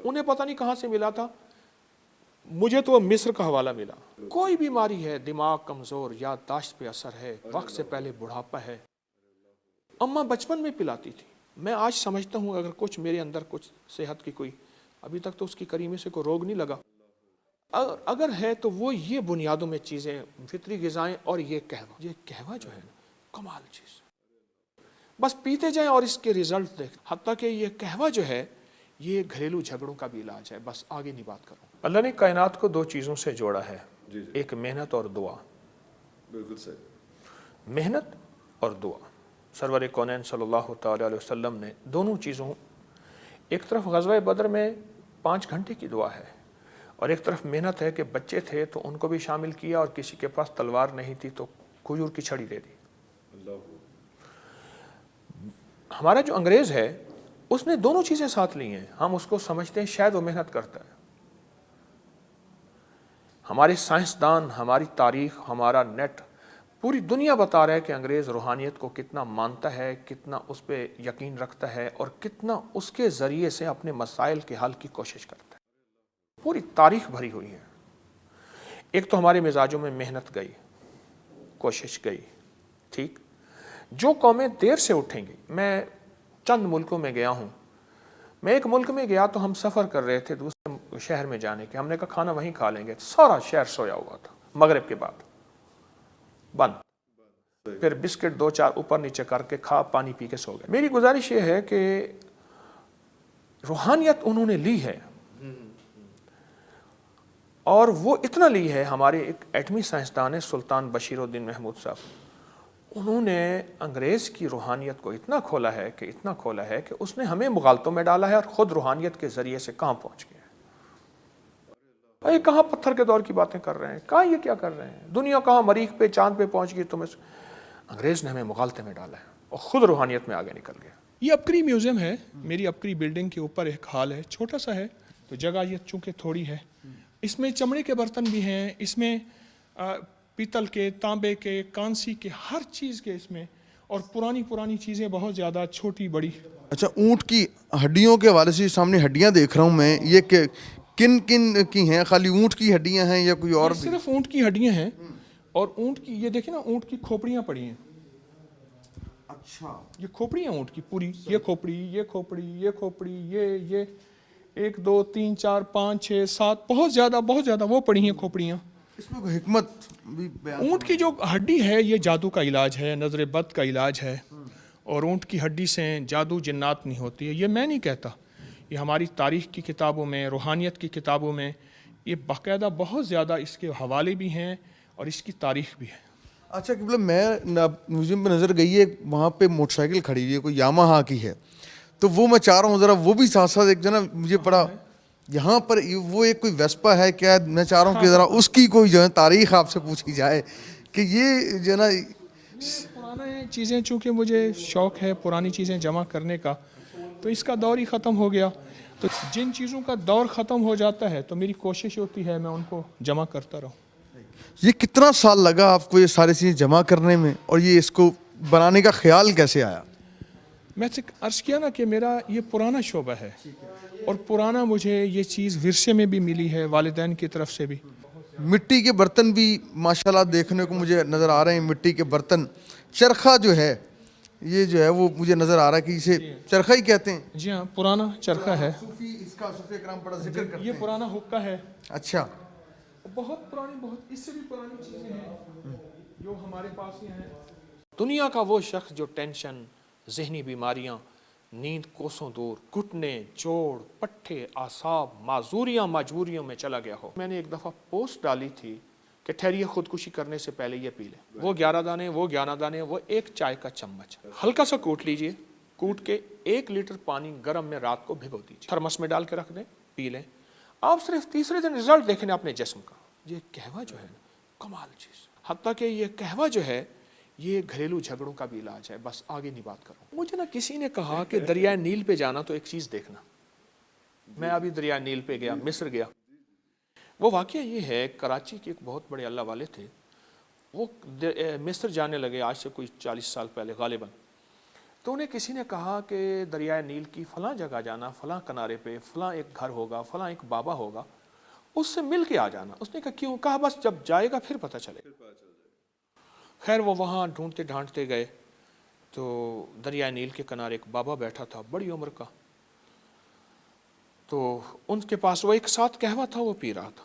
انہیں پتہ نہیں کہاں سے ملا تھا، مجھے تو مصر کا حوالہ ملا. کوئی بیماری ہے، دماغ کمزور، یادداشت پہ اثر ہے، وقت سے پہلے بڑھاپا ہے، اماں بچپن میں پلاتی تھی. میں آج سمجھتا ہوں اگر کچھ میرے اندر کچھ صحت کی کوئی، ابھی تک تو اس کی کریمے سے کوئی روگ نہیں لگا. اگر ہے تو وہ یہ بنیادوں میں چیزیں، فطری غذائیں اور یہ قہوہ جو ہے نا کمال چیز، بس پیتے جائیں اور اس کے ریزلٹ دیکھ. حتیٰ کہ یہ قہوہ جو ہے یہ گھریلو جھگڑوں کا بھی علاج ہے. بس آگے نہیں بات کروں. اللہ نے کائنات کو 2 چیزوں سے جوڑا ہے، ایک محنت اور دعا. بالکل صحیح. محنت اور دعا. سرور کونین صلی اللہ تعالی علیہ وسلم نے دونوں چیزوں، ایک طرف غزوہ بدر میں 5 گھنٹے کی دعا ہے اور ایک طرف محنت ہے کہ بچے تھے تو ان کو بھی شامل کیا اور کسی کے پاس تلوار نہیں تھی تو کھجور کی چھڑی دے دی. اللہ. ہمارا جو انگریز ہے اس نے دونوں چیزیں ساتھ لی ہیں. ہم اس کو سمجھتے ہیں شاید وہ محنت کرتا ہے. ہمارے سائنسدان، ہماری تاریخ، ہمارا نیٹ، پوری دنیا بتا رہا ہے کہ انگریز روحانیت کو کتنا مانتا ہے، کتنا اس پہ یقین رکھتا ہے اور کتنا اس کے ذریعے سے اپنے مسائل کے حل کی کوشش کرتا ہے. پوری تاریخ بھری ہوئی ہے. ایک تو ہمارے مزاجوں میں محنت گئی، کوشش گئی. ٹھیک، جو قومیں دیر سے اٹھیں گی، میں چند ملکوں میں گیا ہوں. میں ایک ملک میں گیا تو ہم سفر کر رہے تھے دوسرے شہر میں جانے کے. ہم نے کہا کھانا وہیں کھا لیں گے. سارا شہر سویا ہوا تھا. مغرب کے بعد بند. پھر بسکٹ 2-4 اوپر نیچے کر کے کھا، پانی پی کے سو گئے. میری گزارش یہ ہے کہ روحانیت انہوں نے لی ہے اور وہ اتنا لی ہے. ہمارے ایک ایٹمی سائنسدان ہے سلطان بشیر الدین محمود صاحب، انہوں نے انگریز کی روحانیت کو اتنا کھولا ہے کہ اس نے ہمیں مغالطوں میں ڈالا ہے اور خود روحانیت کے ذریعے سے کہاں پہنچ گیا ہے. یہ کہاں پتھر کے دور کی باتیں کر رہے ہیں، کہاں یہ کیا کر رہے ہیں. دنیا کہاں مریخ پہ، چاند پہ پہنچ گئی. انگریز نے ہمیں مغالطے میں ڈالا ہے اور خود روحانیت میں آگے نکل گیا. یہ اپکری میوزیم ہے. میری اپکری بلڈنگ کے اوپر ایک ہال ہے، چھوٹا سا ہے تو جگہ یہ چونکہ تھوڑی ہے. اس میں چمڑے کے برتن بھی ہیں، اس میں پیتل کے، تانبے کے، کانسی کے، ہر چیز کے اس میں، اور پرانی چیزیں بہت زیادہ، چھوٹی بڑی. اچھا، اونٹ کی ہڈیوں کے حوالے سے سامنے ہڈیاں دیکھ رہا ہوں میں، یہ کن کی ہیں؟ خالی اونٹ کی ہڈیاں ہیں یا کوئی اور بھی؟ صرف اونٹ کی ہڈیاں ہیں. اور اونٹ کی یہ دیکھیں نا، اونٹ کی کھوپڑیاں پڑی ہیں. اچھا، یہ کھوپڑی ہیں اونٹ کی پوری. یہ کھوپڑی، یہ کھوپڑی، یہ کھوپڑی، یہ 1 2 3 4 5 6 7 بہت زیادہ وہ پڑی ہیں کھوپڑیاں. اس میں کوئی حکمت بھی بیان؟ اونٹ کی جو ہڈی ہے یہ جادو کا علاج ہے، نظر بد کا علاج ہے. اور اونٹ کی ہڈی سے جادو جنات نہیں ہوتی ہے. یہ میں نہیں کہتا، یہ ہماری تاریخ کی کتابوں میں، روحانیت کی کتابوں میں یہ باقاعدہ بہت زیادہ اس کے حوالے بھی ہیں اور اس کی تاریخ بھی ہے. اچھا کہ میں میوزیم پہ نظر گئی ہے، وہاں پہ موٹر سائیکل کھڑی ہوئی ہے، کوئی یاماہا کی ہے. تو وہ میں چاہ رہا ہوں ذرا وہ بھی ساتھ ساتھ ایک جو نا مجھے پڑا یہاں پر وہ ایک کوئی ویسپا ہے کیا؟ میں چاہ رہا ہوں کہ ذرا اس کی کوئی جو ہے تاریخ آپ سے پوچھی جائے کہ یہ جو ہے نا پرانے چیزیں، چونکہ مجھے شوق ہے پرانی چیزیں جمع کرنے کا، تو اس کا دور ہی ختم ہو گیا. تو جن چیزوں کا دور ختم ہو جاتا ہے تو میری کوشش ہوتی ہے میں ان کو جمع کرتا رہوں. یہ کتنا سال لگا آپ کو یہ ساری چیزیں جمع کرنے میں، اور یہ اس کو بنانے کا خیال کیسے آیا؟ میں سے عرض کیا نا کہ میرا یہ پرانا شعبہ ہے اور پرانا مجھے یہ چیز ورثے میں بھی ملی ہے، والدین کی طرف سے بھی. مٹی کے برتن بھی ماشاءاللہ دیکھنے کو مجھے نظر آ رہے ہیں. مٹی کے برتن، چرخہ جو ہے یہ جو ہے وہ مجھے نظر آ رہا ہے کہ اسے چرخہ ہی کہتے ہیں. جی ہاں، پرانا چرخہ ہے. اس کا صوفی اکرام بڑا ذکر کرتے یہ ہیں. پرانا حقہ ہے. اچھا، بہت پرانی، بہت اس سے بھی پرانی چیزیں ہیں جو ہمارے پاس ہی ہیں. دنیا کا وہ شخص جو ٹینشن، ذہنی بیماریاں، نیند کوسوں دور، گھٹنے، جوڑ، پٹھے، اعصاب، معذوریاں، مجبوریوں میں چلا گیا ہو. میں نے ایک دفعہ پوسٹ ڈالی تھی کہ ٹھہریے خودکشی کرنے سے پہلے یہ پی لیں. وہ 11 دانے، وہ ایک چائے کا چمچ ہلکا سا کوٹ لیجئے. کوٹ کے 1 لیٹر پانی گرم میں رات کو بھگو دیجیے، تھرمس میں ڈال کے رکھ دیں، پی لیں. آپ صرف تیسرے دن رزلٹ دیکھیں اپنے جسم کا. یہ قہوہ جو ہے کمال چیز. حتیٰ کہ یہ قہوہ جو ہے یہ گھریلو جھگڑوں کا بھی علاج ہے. بس آگے نہیں بات کروں. مجھے نا کسی نے کہا کہ دریائے نیل پہ جانا تو ایک چیز دیکھنا. میں ابھی دریائے نیل پہ گیا، مصر گیا. وہ واقعہ یہ ہے، کراچی کے ایک بہت بڑے اللہ والے تھے، وہ مصر جانے لگے آج سے کوئی 40 سال پہلے غالباً. تو انہیں کسی نے کہا کہ دریائے نیل کی فلاں جگہ جانا، فلاں کنارے پہ فلاں ایک گھر ہوگا، فلاں ایک بابا ہوگا، اس سے مل کے آ جانا. اس نے کہا کیوں؟ کہا بس جب جائے گا پھر پتہ چلے. خیر وہ وہاں ڈھونڈتے ڈھانٹتے گئے تو دریائے نیل کے کنارے ایک بابا بیٹھا تھا، بڑی عمر کا. تو ان کے پاس وہ ایک ساتھ قہوہ تھا، وہ پی رہا تھا.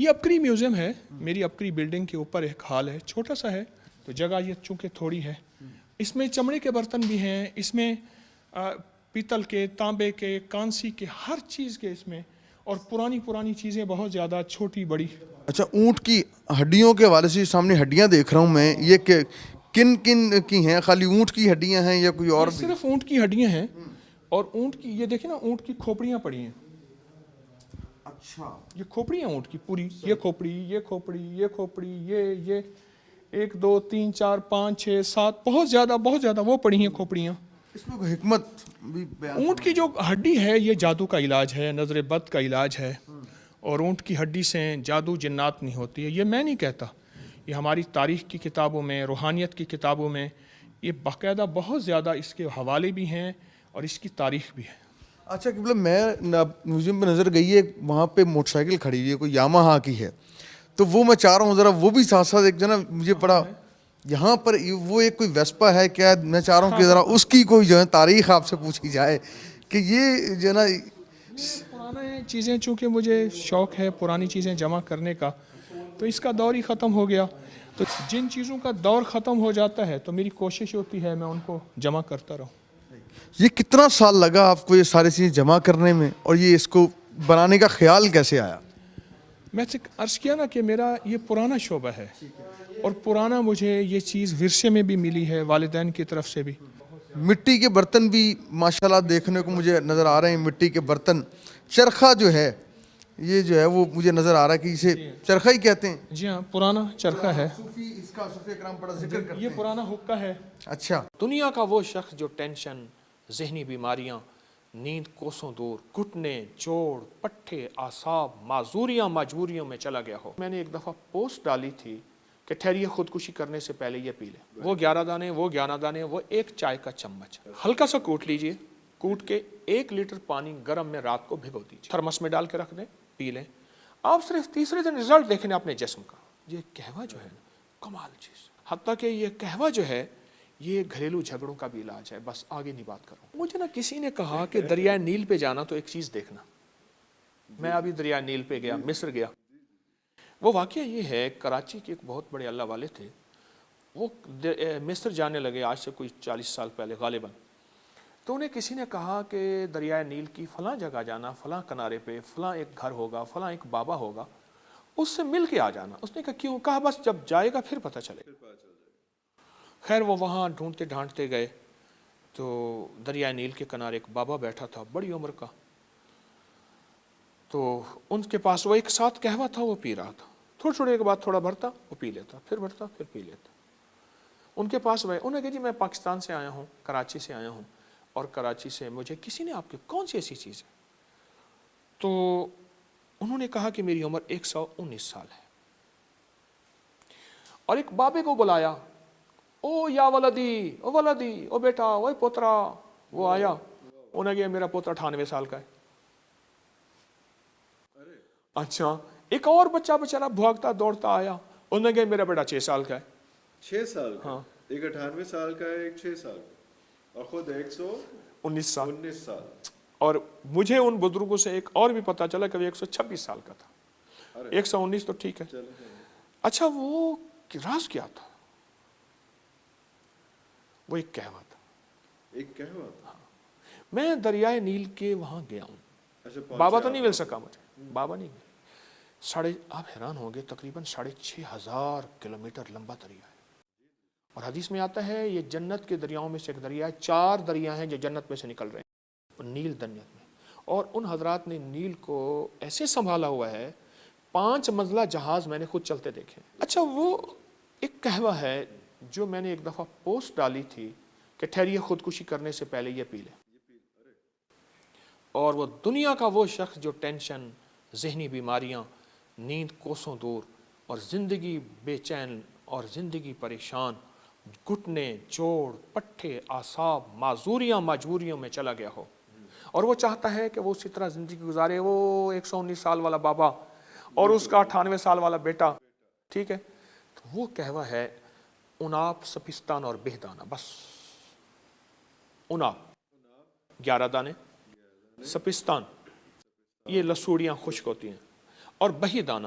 یہ ابکری میوزیم ہے، میری ابکری بلڈنگ کے اوپر ایک ہال ہے، چھوٹا سا ہے، تو جگہ یہ چونکہ تھوڑی ہے. اس میں چمڑے کے برتن بھی ہیں، اس میں پیتل کے، تانبے کے، کانسی کے، ہر چیز کے اس میں، اور پرانی چیزیں بہت زیادہ، چھوٹی بڑی. اچھا، اونٹ کی ہڈیوں کے حوالے سے سامنے ہڈیاں دیکھ رہا ہوں میں، یہ کن کی ہیں؟ خالی اونٹ کی ہڈیاں ہیں یا کوئی اور یہ بھی؟ صرف اونٹ کی ہڈیاں ہیں، اور اونٹ کی یہ دیکھیں نا، اونٹ کی کھوپڑیاں پڑی ہیں. اچھا، یہ کھوپڑی ہیں اونٹ کی پوری، یہ کھوپڑی، یہ کھوپڑی، یہ کھوپڑی، یہ 1 2 3 4 5 6 7 بہت زیادہ وہ پڑی ہیں کھوپڑیاں. اس میں کوئی حکمت بھی بیان؟ اونٹ کی جو ہڈی ہے یہ جادو کا علاج ہے، نظر بد کا علاج ہے، اور اونٹ کی ہڈی سے جادو جنات نہیں ہوتی ہے. یہ میں نہیں کہتا، یہ ہماری تاریخ کی کتابوں میں، روحانیت کی کتابوں میں یہ باقاعدہ بہت زیادہ اس کے حوالے بھی ہیں اور اس کی تاریخ بھی ہے. اچھا کہ میں میوزیم پہ نظر گئی ہے، وہاں پہ موٹر سائیکل کھڑی ہوئی ہے، کوئی یاماہا کی ہے، تو وہ میں چاہ رہا ہوں ذرا وہ بھی ساتھ ساتھ ایک جو نا مجھے بڑا یہاں پر وہ ایک کوئی ویسپا ہے کیا؟ میں چاہ رہا ہوں کہ ذرا اس کی کوئی جو ہے تاریخ آپ سے پوچھی جائے کہ یہ جو ہے نا. پرانے چیزیں، چونکہ مجھے شوق ہے پرانی چیزیں جمع کرنے کا، تو اس کا دور ہی ختم ہو گیا. تو جن چیزوں کا دور ختم ہو جاتا ہے تو میری کوشش ہوتی ہے میں ان کو جمع کرتا رہوں. یہ کتنا سال لگا آپ کو یہ ساری چیزیں جمع کرنے میں، اور یہ اس کو بنانے کا خیال کیسے آیا؟ میں سے عرض کیا نا کہ میرا یہ پرانا شعبہ ہے، اور پرانا مجھے یہ چیز ورثے میں بھی ملی ہے، والدین کی طرف سے بھی. مٹی کے برتن بھی ماشاءاللہ دیکھنے کو مجھے نظر آ رہے ہیں، مٹی کے برتن. چرخہ جو ہے، یہ جو ہے وہ مجھے نظر آ رہا ہے کہ اسے چرخہ ہی کہتے ہیں. جی ہاں، پرانا چرخہ ہے. صوفی اس کا صوفی کرام بڑا ذکر کرتے یہ ہیں. پرانا حقہ ہے. اچھا، دنیا کا وہ شخص جو ٹینشن، ذہنی بیماریاں، نیند کوسوں دور، گھٹنے، جوڑ، پٹھے، اعصاب، معذوریاں، مجبوریوں میں چلا گیا ہو. میں نے ایک دفعہ پوسٹ ڈالی تھی کہ ٹھہریے، خودکشی کرنے سے پہلے یہ پی لیں. وہ 11 دانے، وہ 11 دانے، وہ 1 چائے کا چمچ ہلکا سا کوٹ لیجئے، کوٹ کے 1 لیٹر پانی گرم میں رات کو بھگو دیجیے، تھرمس میں ڈال کے رکھ دیں، پی لیں. آپ صرف تیسرے دن رزلٹ دیکھیں اپنے جسم کا. یہ قہوہ جو ہے نا، کمال چیز. حتیٰ کہ یہ قہوہ جو ہے یہ گھریلو جھگڑوں کا بھی علاج ہے. بس آگے نہیں بات کروں. مجھے نا کسی نے کہا کہ دریائے نیل پہ جانا تو ایک چیز دیکھنا. میں ابھی دریائے نیل پہ گیا، مصر گیا. وہ واقعہ یہ ہے، کراچی کے ایک بہت بڑے اللہ والے تھے، وہ مصر جانے لگے آج سے کوئی 40 سال پہلے غالباً. تو انہیں کسی نے کہا کہ دریائے نیل کی فلاں جگہ جانا، فلاں کنارے پہ فلاں ایک گھر ہوگا، فلاں ایک بابا ہوگا، اس سے مل کے آ جانا. اس نے کہا کیوں؟ کہا بس جب جائے گا پھر پتہ چلے گا. خیر وہ وہاں ڈھونڈتے ڈھانٹتے گئے تو دریائے نیل کے کنارے ایک بابا بیٹھا تھا، بڑی عمر کا. تو ان کے پاس وہ ایک ساتھ قہوہ تھا، وہ پی رہا تھا. تھوڑے کے بعد تھوڑا بھرتا، وہ پی لیتا، پھر بھرتا، پھر پی لیتا. ان کے پاس گئے، انہوں نے کہا جی میں پاکستان سے آیا ہوں، کراچی سے آیا ہوں، اور کراچی سے مجھے کسی نے آپ کی کون سی ایسی چیز ہے؟ تو انہوں نے کہا کہ میری عمر 119 سال ہے. اور ایک بابے کو بلایا، او یا ولدی، او ولدی، او بیٹا، او پوترا. وہ آیا، انہوں نے کہا میرا پوترا 98 سال کا ہے. اچھا، ایک اور بچہ بیچارہ بھاگتا دوڑتا آیا، انہوں نے کہا میرا بیٹا 6 سال کا ہے. 6 سال کا؟ ہاں. ایک 98 سال کا ہے، ایک 6 سال کا، اور خود 19 سال. 119 سال. اور مجھے ان بزرگوں سے ایک اور بھی پتا چلا کہ وہ 126 سال کا تھا. 119 تو ٹھیک ہے. اچھا، وہ راز کیا تھا؟ وہ ایک قہوہ تھا. ایک قہوہ تھا. میں دریائے نیل کے وہاں گیا ہوں. بابا تو نہیں مل سکا مجھے، بابا نہیں مل. آپ حیران ہوں گے، تقریباً 6,500 کلومیٹر لمبا دریا ہے. اور حدیث میں آتا ہے یہ جنت کے دریاؤں میں سے ایک دریا ہے. 4 دریا ہیں جو جنت میں سے نکل رہے ہیں نیل جنت میں. اور ان حضرات نے نیل کو ایسے سنبھالا ہوا ہے، 5 منزلہ جہاز میں نے خود چلتے دیکھے. اچھا، وہ ایک قہوہ ہے جو میں نے ایک دفعہ پوسٹ ڈالی تھی کہ ٹھہریے، خودکشی کرنے سے پہلے یہ پی لیں. اور وہ دنیا کا وہ شخص جو ٹینشن، ذہنی بیماریاں، نیند کوسوں دور، اور زندگی بے چین اور زندگی پریشان، گھٹنے، جوڑ، پٹھے، اعصاب، معذوریاں، مجبوریوں میں چلا گیا ہو، اور وہ چاہتا ہے کہ وہ اسی طرح زندگی گزارے. وہ 119 سال والا بابا اور اس کا 98 سال والا بیٹا. ٹھیک ہے، تو وہ قہوہ ہے اناپ، سپستان اور بہدانہ. بس اناپ 11 دانے، سپستان یہ لسوڑیاں خشک ہوتی ہیں، اور بہی دانہ